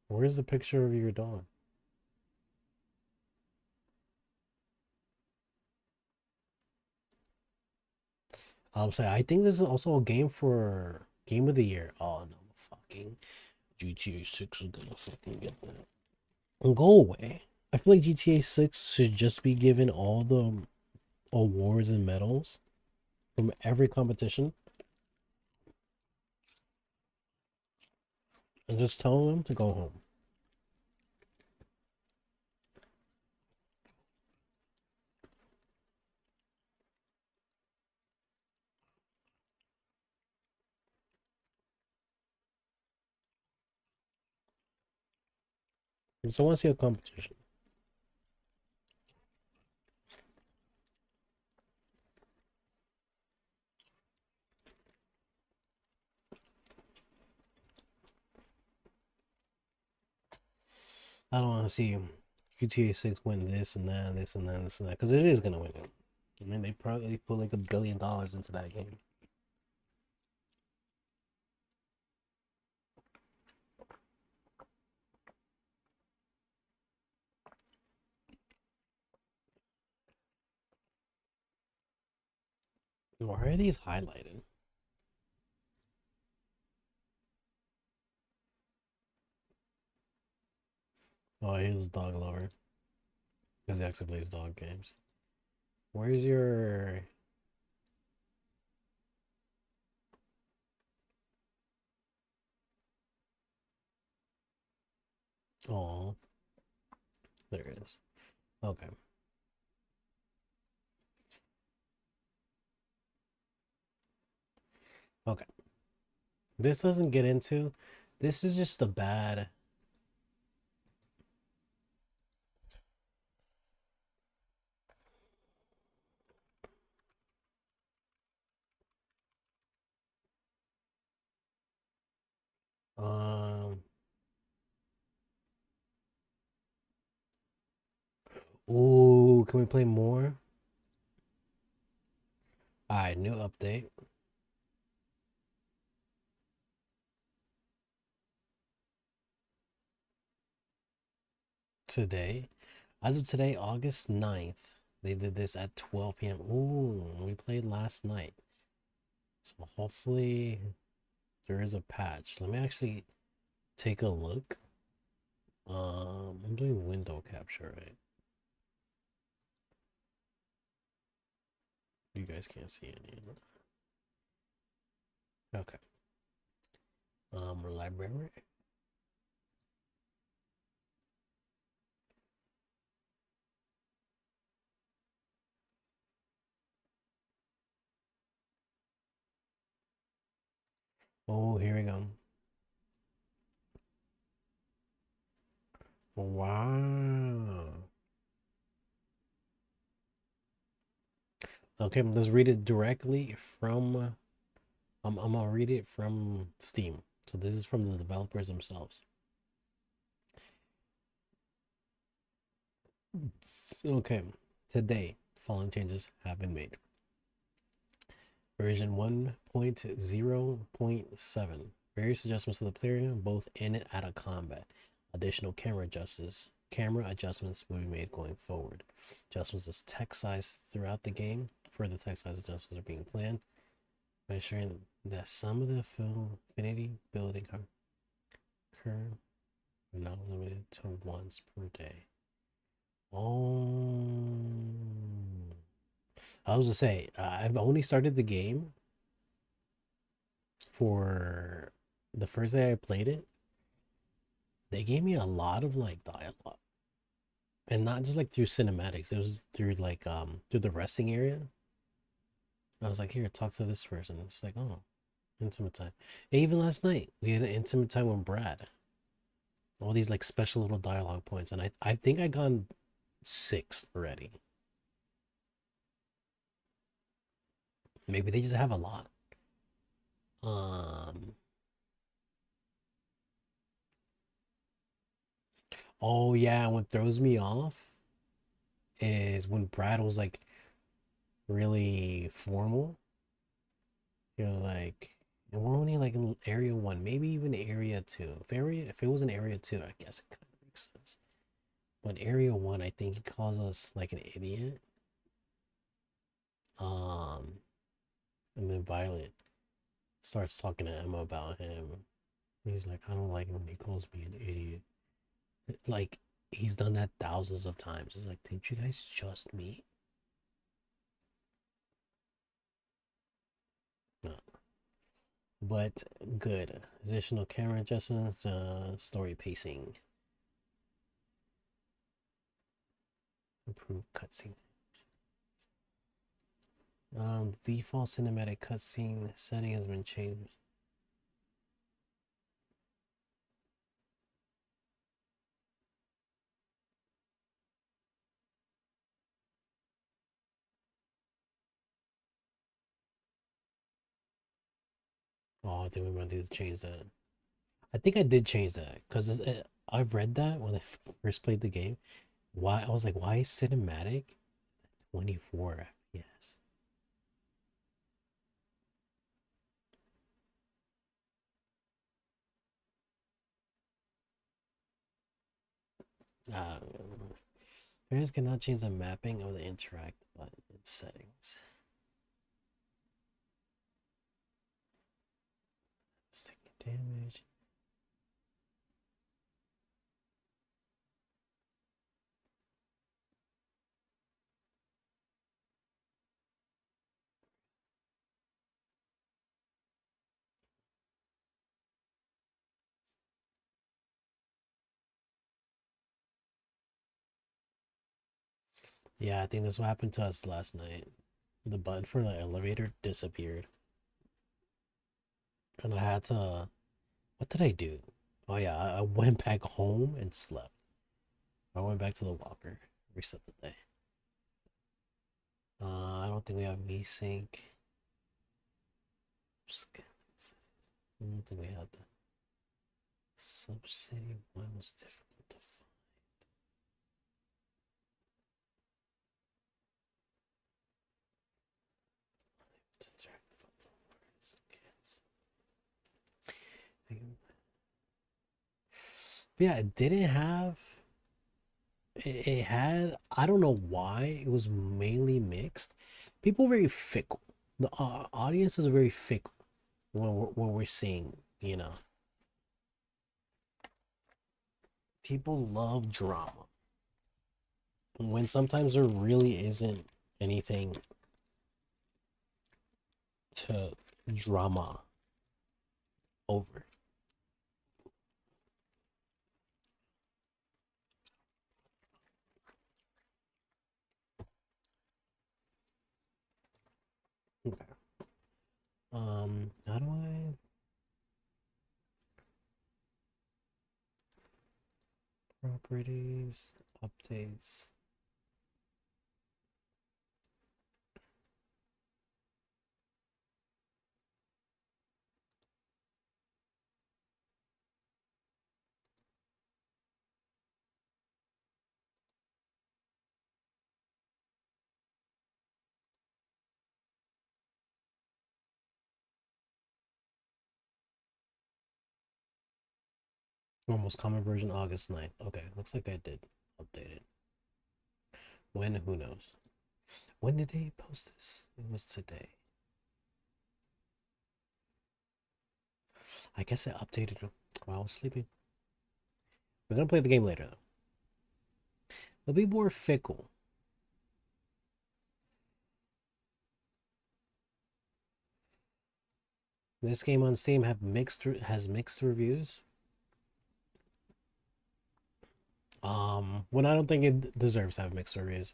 Where's the picture of your dog? I'll say I think this is also a game for Game of the Year. Oh no, fucking GTA 6 is gonna fucking get that. And go away. I feel like GTA 6 should just be given all the awards and medals from every competition. And just tell them to go home. So I want to see a competition. I don't want to see GTA 6 win this and that, this and that, this and that, because it is gonna win it. I mean, they probably put like $1 billion into that game. Why are these highlighted? Oh, he was dog lover. Because he actually plays dog games. Where's your... Oh, there it is. Okay. Okay. This doesn't get into... This is just a bad... Um... Ooh, can we play more? Alright, new update. Today. As of today, August 9th, they did this at 12 p.m. Ooh, we played last night. So hopefully there is a patch. Let me actually take a look. I'm doing window capture, right? You guys can't see any. Okay. Library. Oh, here we go. Wow. Okay, let's read it directly from I'm gonna read it from Steam. So this is from the developers themselves. Okay, today, following changes have been made. Version 1.0.7. Various adjustments to the player, both in and out of combat. Additional camera adjustments will be made going forward. Adjustments to text size throughout the game. Further text size adjustments are being planned. By ensuring that some of the affinity building curve are not limited to once per day. Oh, I was to say, I've only started the game for the first day I played it. They gave me a lot of like dialogue, and not just like through cinematics. It was through like through the resting area. I was like, here, talk to this person. It's like, oh, intimate time. And even last night, we had an intimate time with Brad. All these like special little dialogue points, and I think I gone 6 already. Maybe they just have a lot. Oh yeah, what throws me off is when Brad was like really formal. He was like, and we're only like in area 1, maybe even area 2. If it was in area 2, I guess it kind of makes sense. But area 1, I think he calls us like an idiot. And then Violet starts talking to Emma about him. He's like, I don't like it when he calls me an idiot. Like, he's done that thousands of times. It's like, didn't you guys just meet? No. But good. Additional camera adjustments, story pacing. Improved cutscene. Default cinematic cutscene setting has been changed. Oh, I think we might need to change that. I think I did change that because I've read that when I first played the game. Why I was like, why is cinematic 24 FPS? Players cannot change the mapping of the interact button in settings. Taking damage. Yeah, I think that's what happened to us last night. The button for the elevator disappeared. And I had to. What did I do? Oh, yeah, I went back home and slept. I went back to the walker, reset the day. I don't think we have VSync. I don't think we had the Subcity one was difficult to find. But yeah, it didn't have. It had. I don't know why. It was mainly mixed. People very fickle. The audience is very fickle when we're seeing. You know, people love drama. When sometimes there really isn't anything to drama over. Okay. How do I properties updates? Most common version August 9th. Okay, looks like I did update it. When? Who knows? When did they post this? It was today. I guess I updated it while I was sleeping. We're gonna play the game later though. It'll be more fickle. This game on Steam has mixed reviews. When I don't think it deserves to have mixed reviews.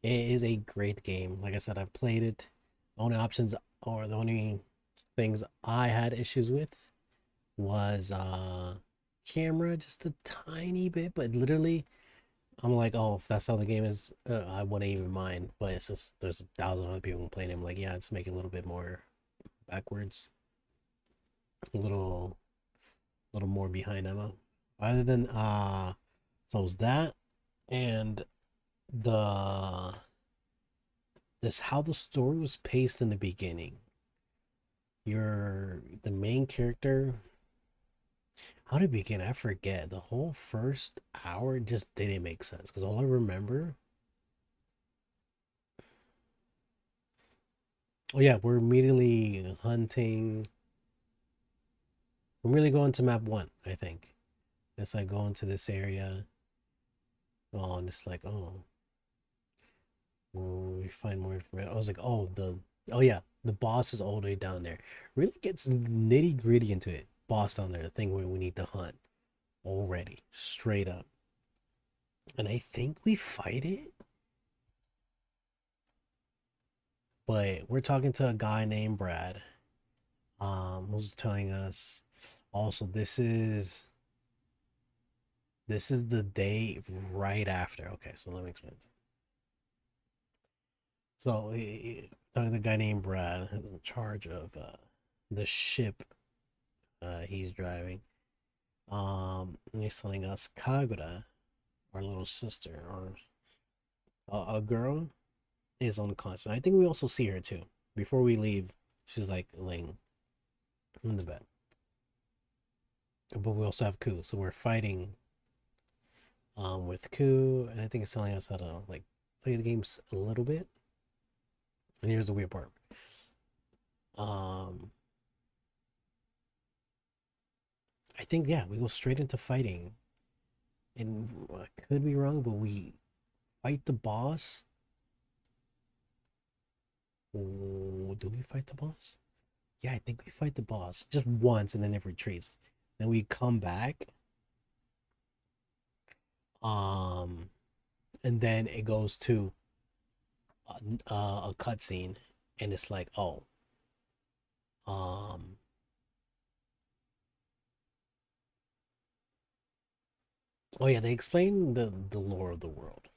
It is a great game. Like I said, I've played it. The only options or the only things I had issues with was camera just a tiny bit, but literally I'm like, oh, if that's how the game is, I wouldn't even mind. But it's just there's 1,000 other people playing it. I'm like, yeah, just make it a little bit more backwards, a little more behind Emma. Other than so it was that and the this how the story was paced in the beginning. The main character. How did it begin? I forget. The whole first hour just didn't make sense because all I remember. Oh yeah, we're immediately hunting. We're really going to map 1, I think. It's like going to this area. Oh, and it's like, oh, we find more information. I was like, oh yeah, the boss is all the way down there. Really gets nitty gritty into it. Boss down there, the thing where we need to hunt already, straight up. And I think we fight it. But we're talking to a guy named Brad. Who's telling us also this is the day right after. Okay, so let me explain. So talking to the guy named Brad, who's in charge of the ship he's driving. And he's telling us Kagura, our little sister, or a girl, is unconscious. I think we also see her too. Before we leave, she's like laying in the bed. But we also have Ku, so we're fighting with Ku, and I think it's telling us how to like play the games a little bit. And here's the weird part. I think, yeah, we go straight into fighting. And I could be wrong, but we fight the boss. Oh, do we fight the boss? Yeah, I think we fight the boss just once and then it retreats. Then we come back. And then it goes to a cutscene, and it's like, oh, oh yeah, they explain the lore of the world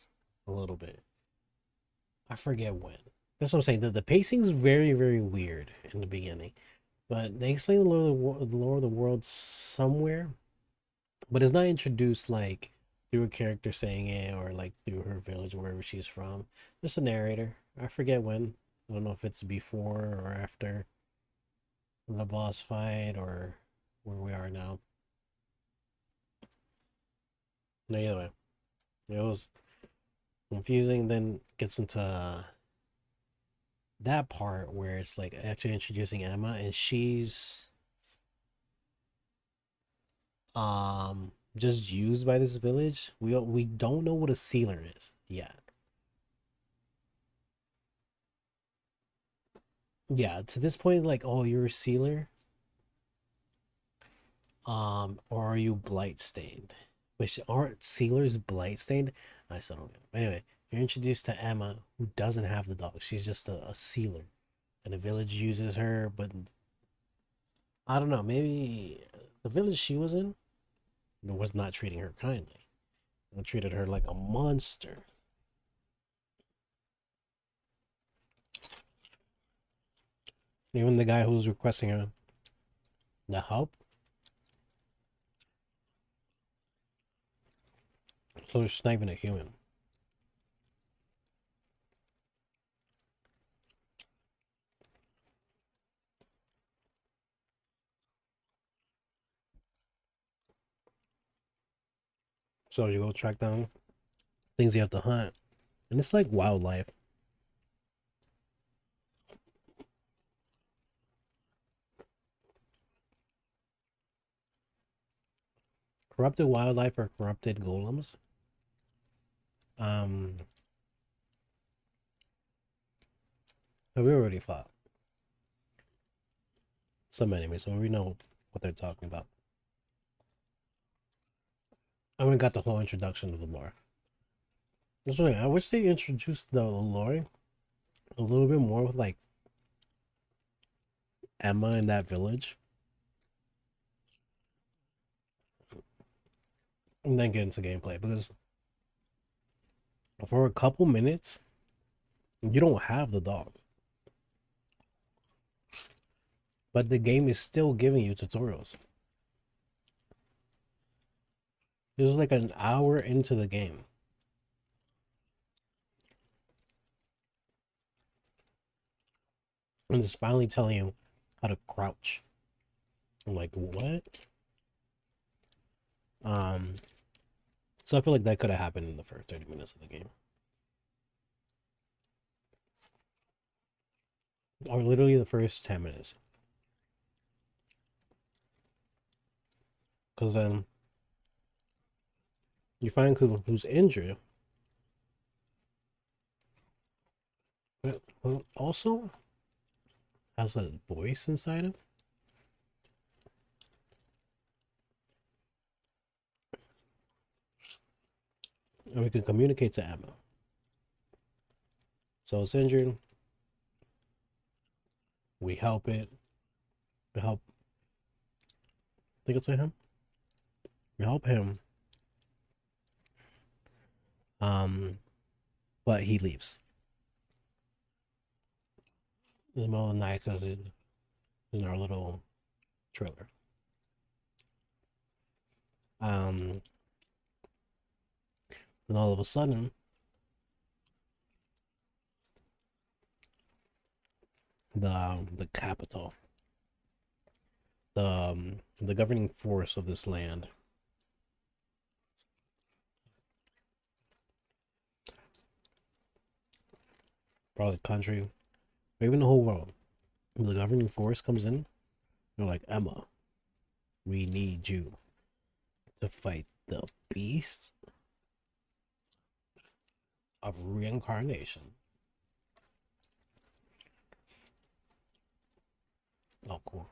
a little bit. I forget when. That's what I'm saying. The pacing's very, very weird in the beginning, but they explain the lore of the world somewhere, but it's not introduced like through a character saying it or like through her village or wherever she's from. There's a narrator. I forget when. I don't know if it's before or after the boss fight or where we are now. No, either way. It was confusing, then gets into that part where it's like actually introducing Emma, and she's just used by this village. We don't know what a sealer is yet. Yeah, to this point, like, oh, you're a sealer, or are you blight stained? Which aren't sealers blight stained? I still don't get it. But anyway, you're introduced to Emma, who doesn't have the dog. She's just a sealer, and the village uses her. But I don't know. Maybe the village she was in was not treating her kindly. They treated her like a monster. Even the guy who's requesting her the help. So she's not even a human. So you go track down things you have to hunt. And it's like wildlife. Corrupted wildlife or corrupted golems. Have we already fought some enemies, so we know what they're talking about. I haven't got the whole introduction of the lore. That's what I wish they introduced the lore a little bit more with like Emma in that village. And then get into gameplay, because for a couple minutes you don't have the dog. But the game is still giving you tutorials. This is like an hour into the game. And it's finally telling you how to crouch. I'm like, what? So I feel like that could have happened in the first 30 minutes of the game. Or literally the first 10 minutes. Because then you find who's injured, but who also has a voice inside him. And we can communicate to Emma. So it's injured. We help it. We help. I think it's him. We help him. But he leaves in the middle of the night because in our little trailer. And all of a sudden, the capital, the governing force of this land, probably the country, or even the whole world, the governing force comes in. They're like, Emma, we need you to fight the beast of reincarnation. Oh, cool.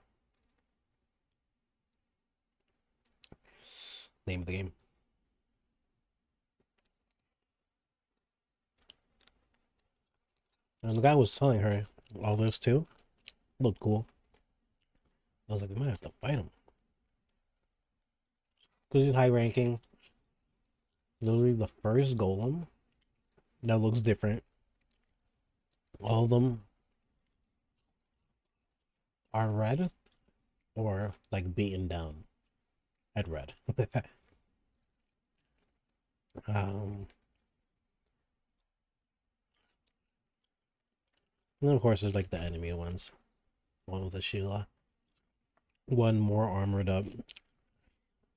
Name of the game. And the guy was telling her all this too. Looked cool. I was like, we might have to fight him. Because he's high ranking. Literally the first golem that looks different. All of them are red or like beaten down at red. And of course there's like the enemy ones. One with a Sheila. One more armored up.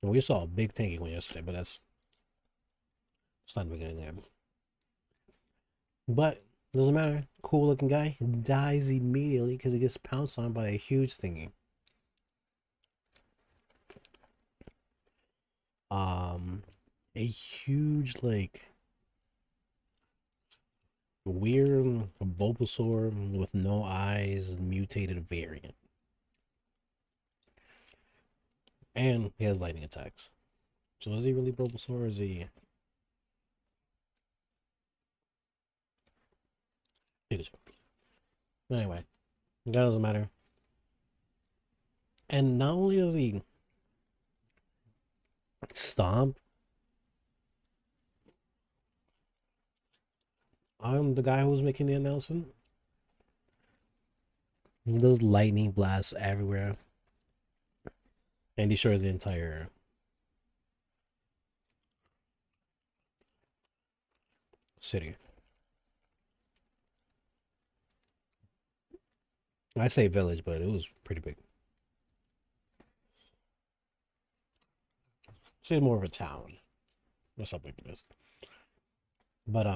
And we saw a big tanky one yesterday, but it's not the beginning there. But doesn't matter. Cool looking guy dies immediately because he gets pounced on by a huge thingy. A huge like weird Bulbasaur with no eyes mutated variant. And he has lightning attacks. So is he really Bulbasaur or is he Pikachu? Anyway, that doesn't matter. And not only does he stomp the guy who was making the announcement, he does lightning blasts everywhere. And destroys the entire city. I say village, but it was pretty big. It's more of a town or something like this. But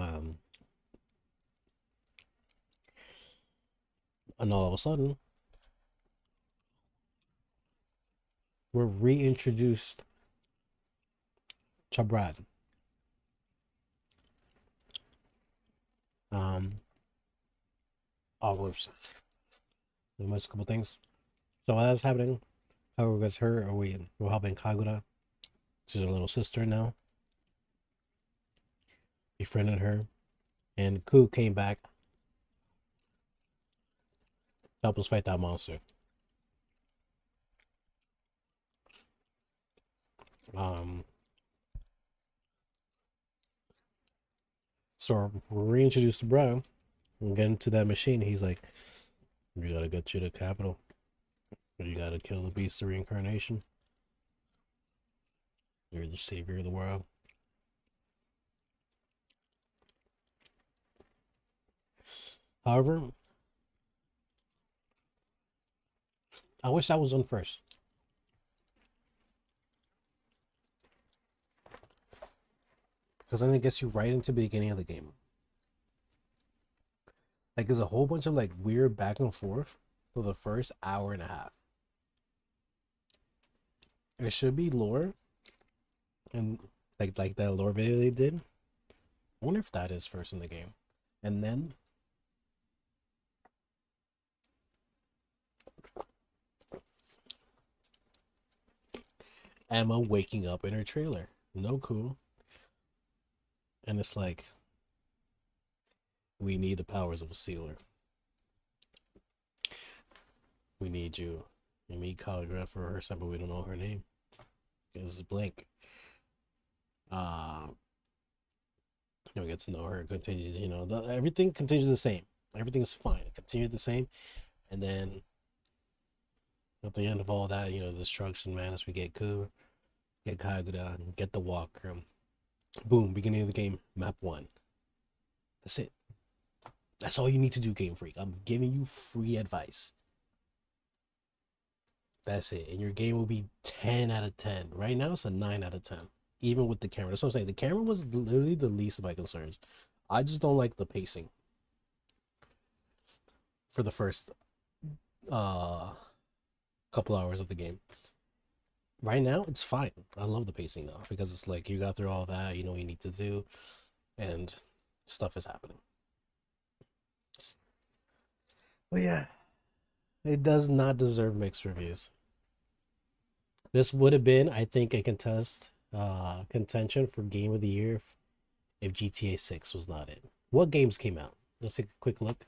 and all of a sudden we're reintroduced to Brad. Oh, whoops. We missed a couple things. So while that's happening, however, gets her, or we're helping Kagura. She's her little sister now. Befriended her, and Ku came back, help us fight that monster. So we're reintroduced to Bro and get into that machine. He's like, "We gotta get you to the capital. You gotta kill the beast of reincarnation. You're the savior of the world." However, I wish I was on first. Because then it gets you right into the beginning of the game. Like, there's a whole bunch of like weird back and forth for the first hour and a half. It should be lore, and like that lore video they did. I wonder if that is first in the game, and then Emma waking up in her trailer. No cool. And it's like, we need the powers of a sealer. We need you. We need Calligraph for her son, but we don't know her name. It's blank. We get to know her. Continues, everything continues the same. Everything's fine. It continued the same, and then At the end of all that, destruction madness, we get Ku, get Kagura, get the Walker. Boom, beginning of the game, map 1. That's it. That's all you need to do, Game Freak. I'm giving you free advice. That's it. And your game will be 10 out of 10. Right now, it's a 9 out of 10. Even with the camera. That's what I'm saying. The camera was literally the least of my concerns. I just don't like the pacing. For the first couple hours of the game. Right now, it's fine. I love the pacing though. Because it's like you got through all that. You know what you need to do. And stuff is happening. But yeah. It does not deserve mixed reviews. This would have been, I think, a contention for Game of the Year if GTA 6 was not it. What games came out? Let's take a quick look.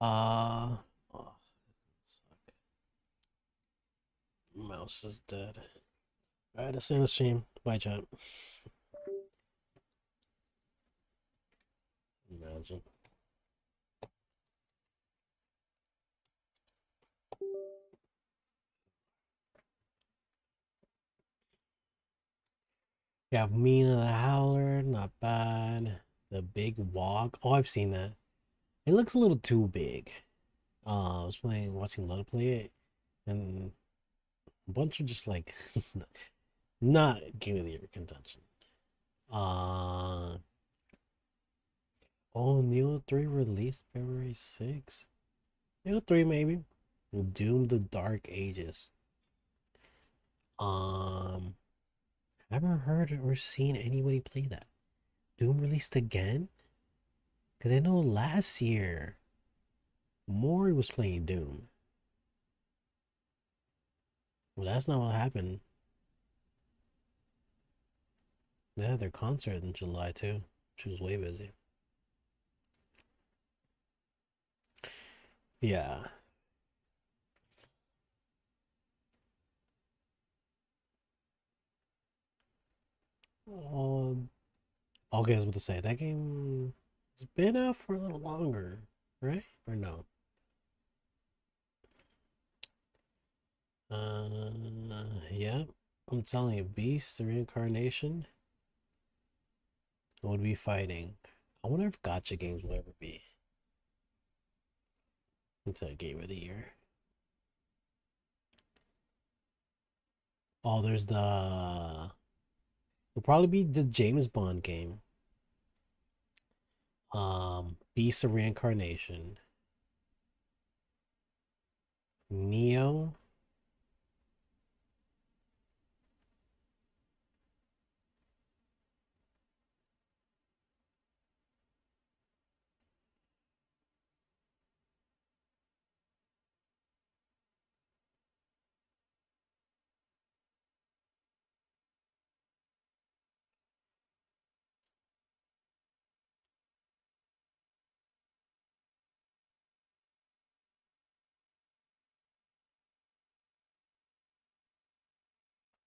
Oh, suck. Mouse is dead. Alright, let's end the stream. Bye, chat. Imagine. You have Mina the Howler, not bad. The Big Walk. Oh, I've seen that. It looks a little too big. I was watching Lotta play it, and a bunch of just like not Game of the Year contention. Oh, Neo 3 released February 6th. Neo 3 maybe. Doom the Dark Ages. Never heard or seen anybody play that. Doom released again? Because I know last year Mori was playing Doom. Well, that's not what happened. They had their concert in July too. She was way busy. Yeah. Okay, I was about to say that game has been out for a little longer, right? Or no? Yeah. I'm telling you, Beast, the reincarnation would be fighting. I wonder if Gacha games will ever be into a Game of the Year. Oh, there's it'll probably be the James Bond game. Beast of Reincarnation. Neo.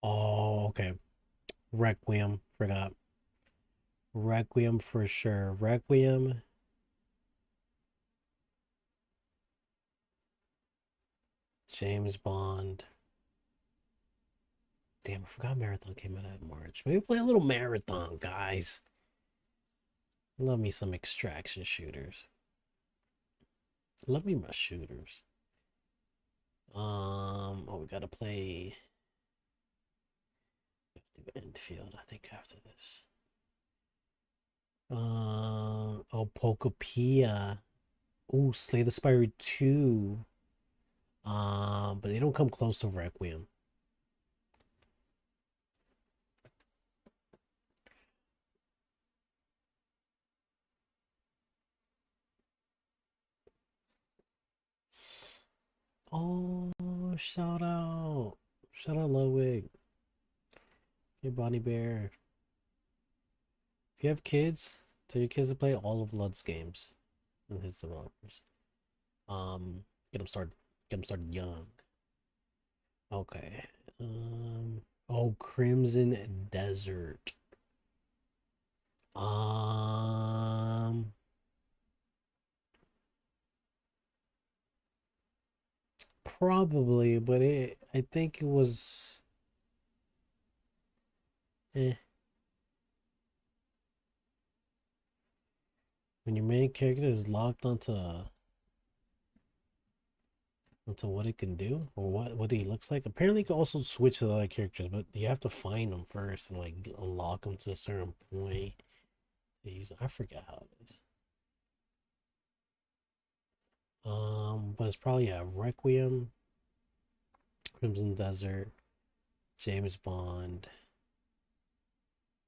Oh, okay. Requiem. Forgot. Requiem for sure. Requiem. James Bond. Damn, I forgot Marathon came out in March. Maybe play a little Marathon, guys. Love me some extraction shooters. Love me my shooters. Oh, we gotta play Enfield, I think, after this. Oh, Pokopia. Ooh, Slay the Spire 2. But they don't come close to Requiem. Oh, shout out. Shout out Ludwig. Hey, Bonnie Bear. If you have kids, tell your kids to play all of Lud's games and his developers. Get them started. Get them started young. Okay. Oh, Crimson Desert. Probably, but I think it was eh. When your main character is locked onto what it can do or what he looks like. Apparently, you can also switch to the other characters, but you have to find them first and like unlock them to a certain point. To use I forget how it is. But it's probably Requiem, Crimson Desert, James Bond,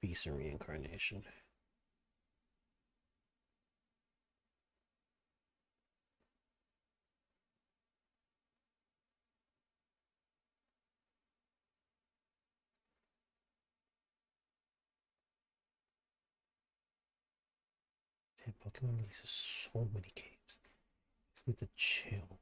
Beast and Reincarnation. Damn, Pokemon releases so many games. Just need to chill.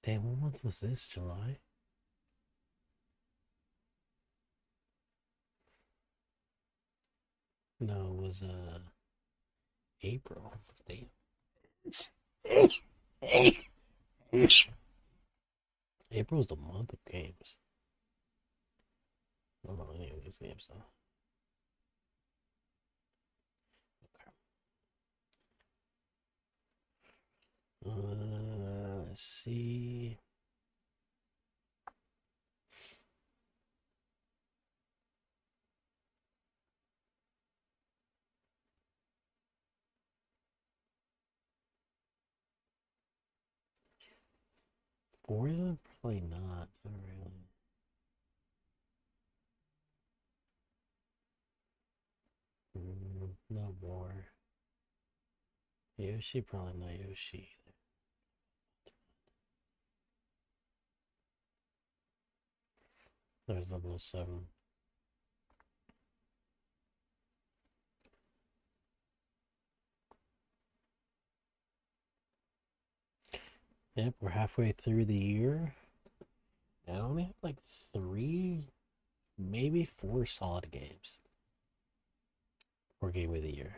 Damn, what month was this? July? No, it was April. Damn. April is the month of games. I don't know any of these games though. Okay. Let's see. Forza? Probably not. Not really. No more. Yoshi? Probably not Yoshi either. There's 007. Yep, we're halfway through the year. And I only have like 3, maybe 4 solid games for Game of the Year.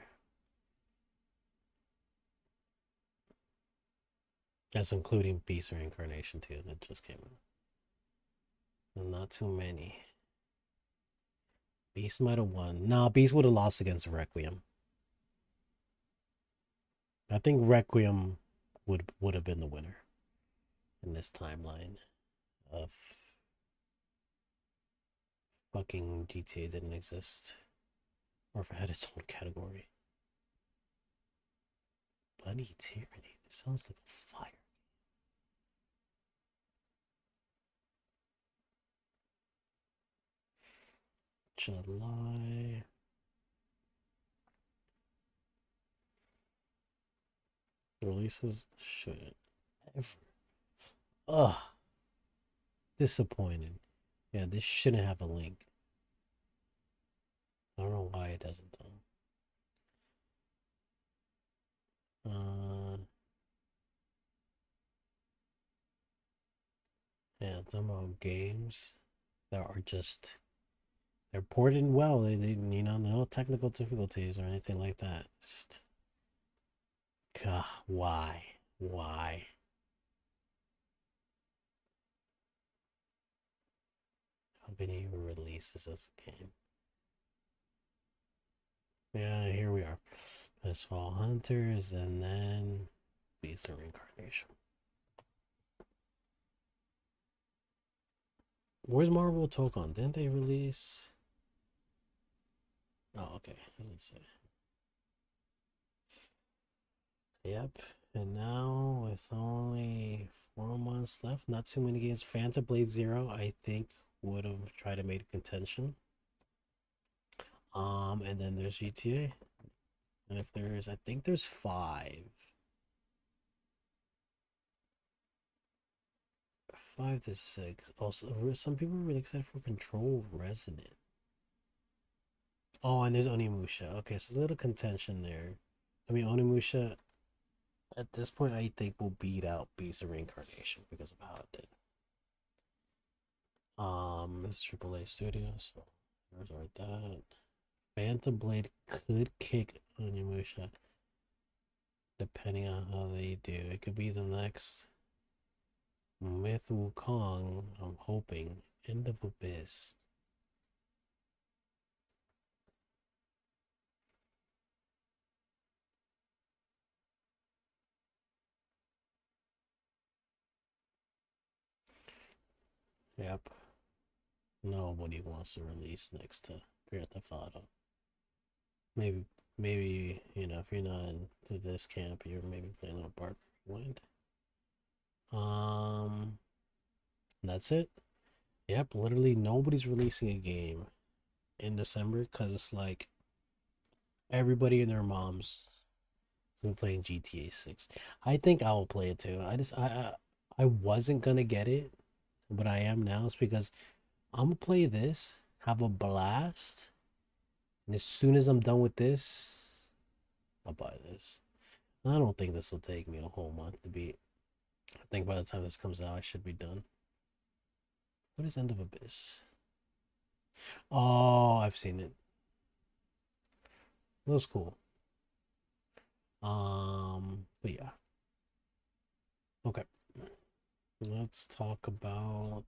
That's including Beast Reincarnation too, that just came out. And not too many. Beast might have won. No, Beast would have lost against Requiem. I think Requiem would have been the winner in this timeline of fucking GTA didn't exist. Or if it had its own category. Bunny Tyranny. This sounds like a fire. July. Releases shouldn't ever. Ugh. Disappointed. Yeah, this shouldn't have a link. I don't know why it doesn't though. Yeah, some about games that are just they're ported well. They no technical difficulties or anything like that. It's just God, why? Why? How many releases this game? Yeah, here we are. Fall Hunters and then Beast of Reincarnation. Where's Marvel Tokon? Didn't they release? Oh, okay. Let's see. Yep. And now, with only 4 months left, not too many games. Phantom Blade Zero, I think, would have tried to make a contention. And then there's GTA. And if there's, I think there's 5. 5 to 6. Also, some people are really excited for Control Resonant. Oh, and there's Onimusha. Okay, so a little contention there. I mean, Onimusha, at this point, I think will beat out Beast of Reincarnation because of how it did. It's AAA Studios, so there's right that. Phantom Blade could kick Onimusha, depending on how they do. It could be the next Myth Wukong, I'm hoping. End of Abyss. Yep. Nobody wants to release next to Grand Theft Auto. Maybe, you know, if you're not into this camp, you're maybe playing a little Barbarian Wind. That's it. Yep, literally nobody's releasing a game in December because it's like everybody and their moms been playing GTA 6. I think I will play it too. I wasn't gonna get it, but I am now. It's because I'm gonna play this, have a blast, and as soon as I'm done with this, I'll buy this. I don't think this will take me a whole month to beat. I think by the time this comes out, I should be done. What is End of Abyss? Oh, I've seen it. It was cool. But yeah. Okay. Let's talk about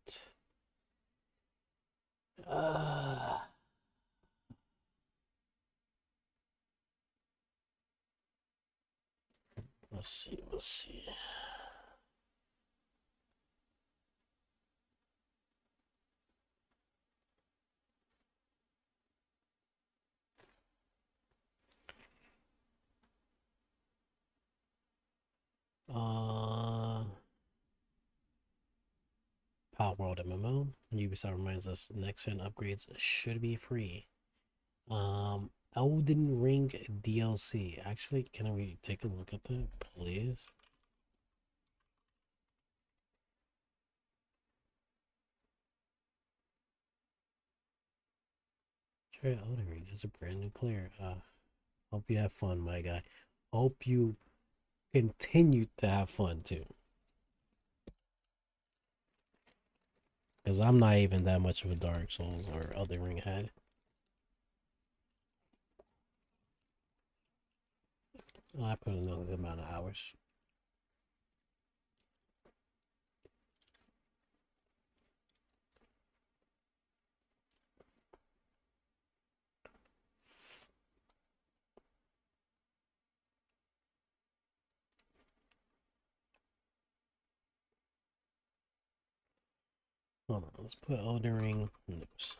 let's see. Power World MMO. Ubisoft reminds us next gen upgrades should be free. Elden Ring DLC. Actually, can we take a look at that, please? Try Elden Ring as a brand new player. Hope you have fun, my guy. Hope you continue to have fun too. Because I'm not even that much of a Dark Souls or Elden Ring head. I put in a good amount of hours. Hold on, let's put Elden Ring news.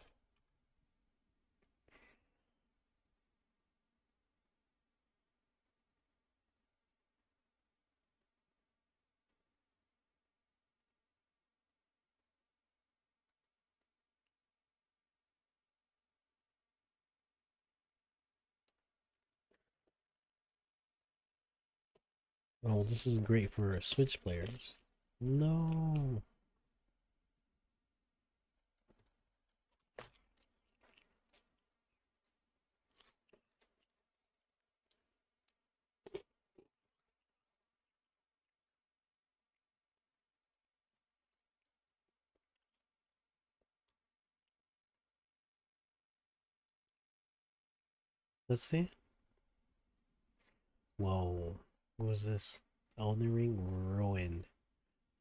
Oh, this is great for Switch players. No. Let's see. Whoa. What was this? Elden Ring ruined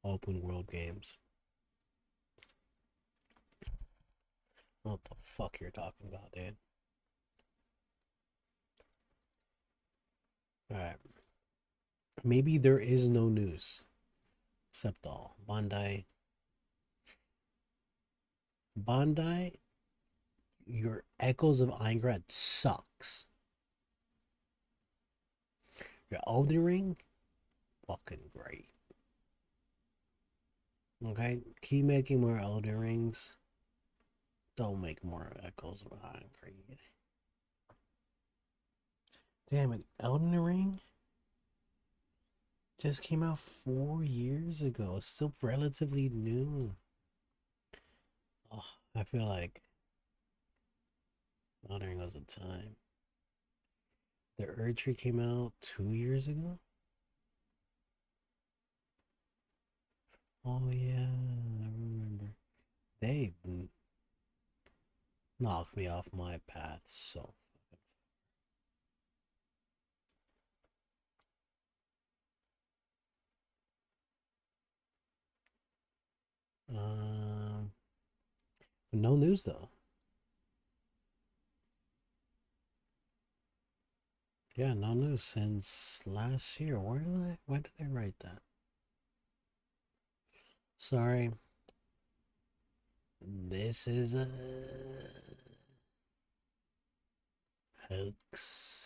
open world games. What the fuck you're talking about, dude? Alright. Maybe there is no news. Except all. Bandai, your Echoes of Eingrad sucks. Your Elden Ring fucking great. Okay, keep making more Elden Rings. Don't make more Echoes of Iron Creed. Damn it, Elden Ring just came out 4 years ago. It's still relatively new. Oh, I feel like Elden Ring was a time. The Erd Tree came out 2 years ago. Oh yeah, I remember. They knocked me off my path so fucking. No news though. Yeah, no news since last year. Why did I write that? Sorry. This is a hoax.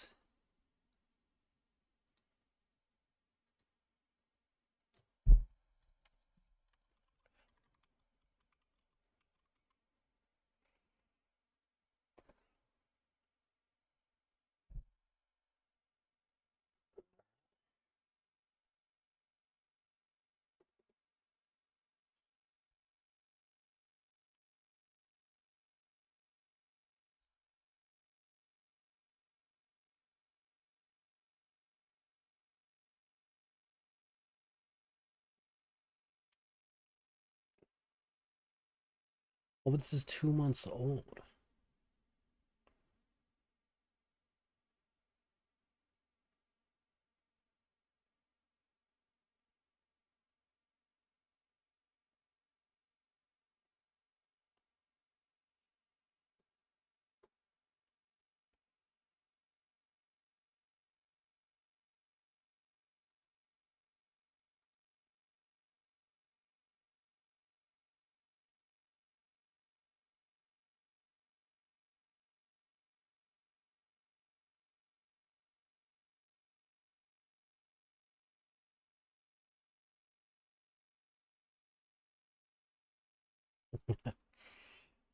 Oh, this is 2 months old.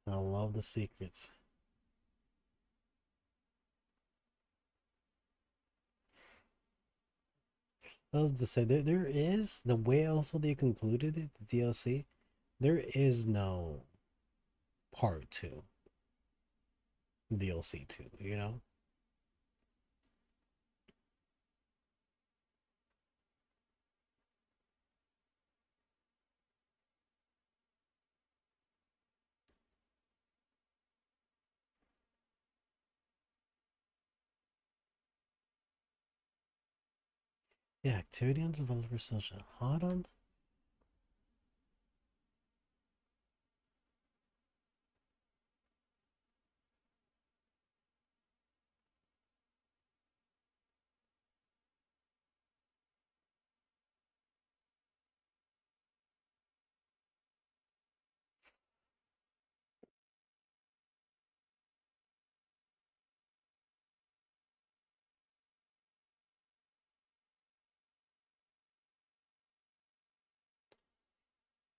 I love the secrets. I was to say there is the way also they concluded it, the DLC. There is no part two, DLC two. You know. Yeah, activity on developer social. Hold on.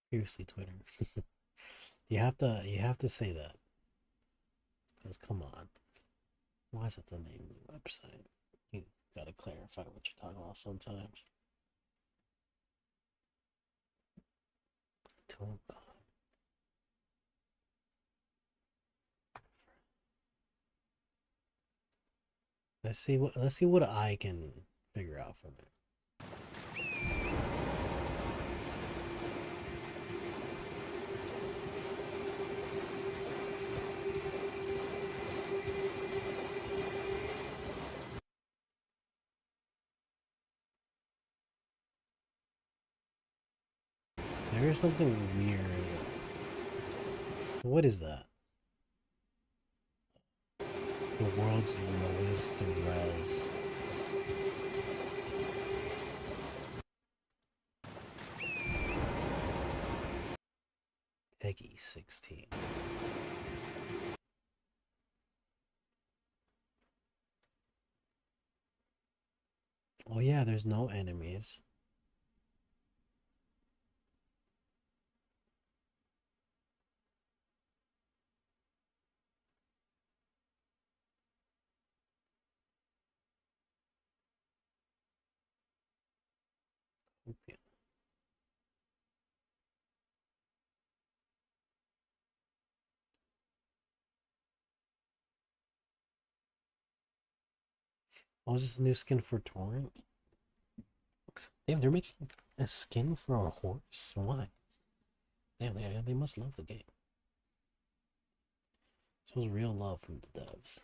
Seriously, Twitter. You have to say that. Because come on. Why is that the name of the website? You gotta clarify what you're talking about sometimes. Oh God. Let's see what I can figure out from it. There's something weird. What is that? The world's lowest res. Peggy 16. Oh yeah, there's no enemies. Yeah. Oh, is this a new skin for Torrent? Damn, they're making a skin for a horse? Why? Damn, they must love the game. Shows real love from the devs.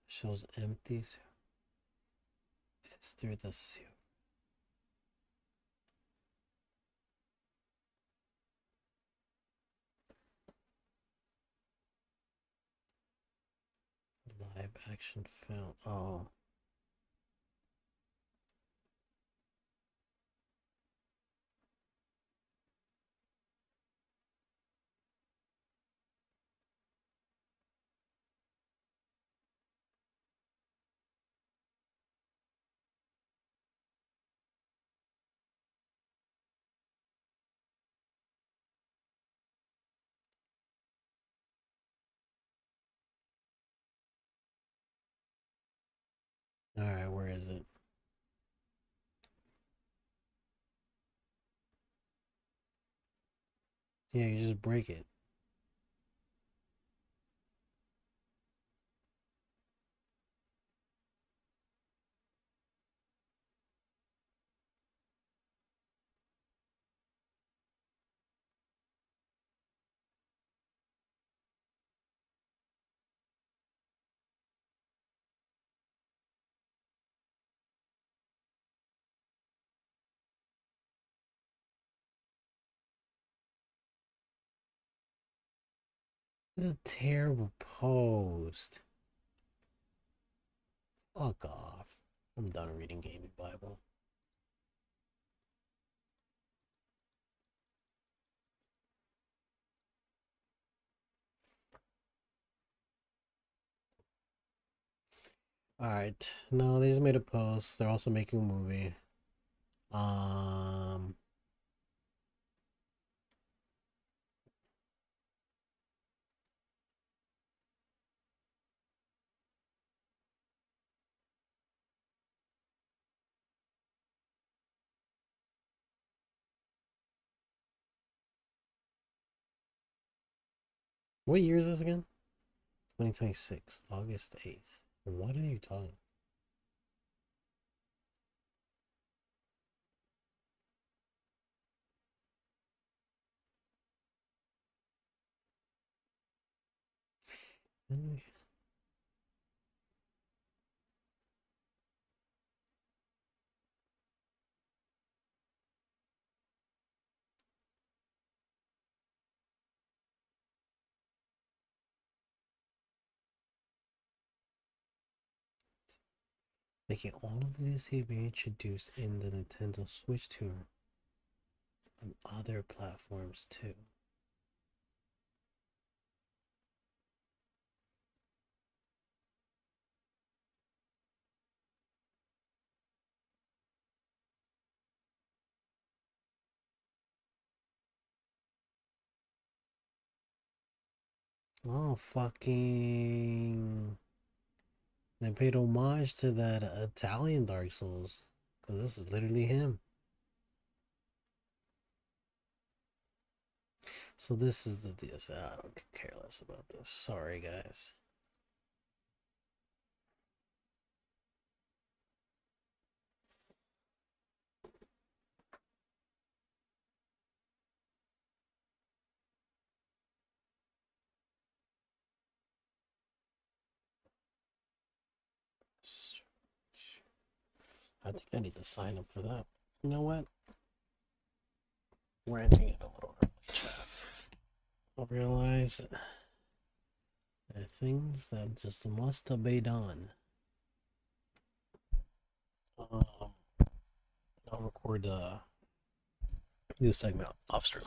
Shows empties. It's through the suit. Live action film. Oh. Alright, where is it? Yeah, you just break it. What a terrible post. Fuck off. I'm done reading Gaming Bible. Alright. No, they just made a post. They're also making a movie. What year is this again? 2026, August 8th. What are you talking? Making all of this be introduced in the Nintendo Switch tour on other platforms too. Oh, fucking. They paid homage to that Italian Dark Souls. Because this is literally him. So this is the DS. I don't care less about this. Sorry, guys. I think I need to sign up for that. You know what? We're ending it a little early, chat. I realize there are things that just must be done. I'll record the new segment off stream.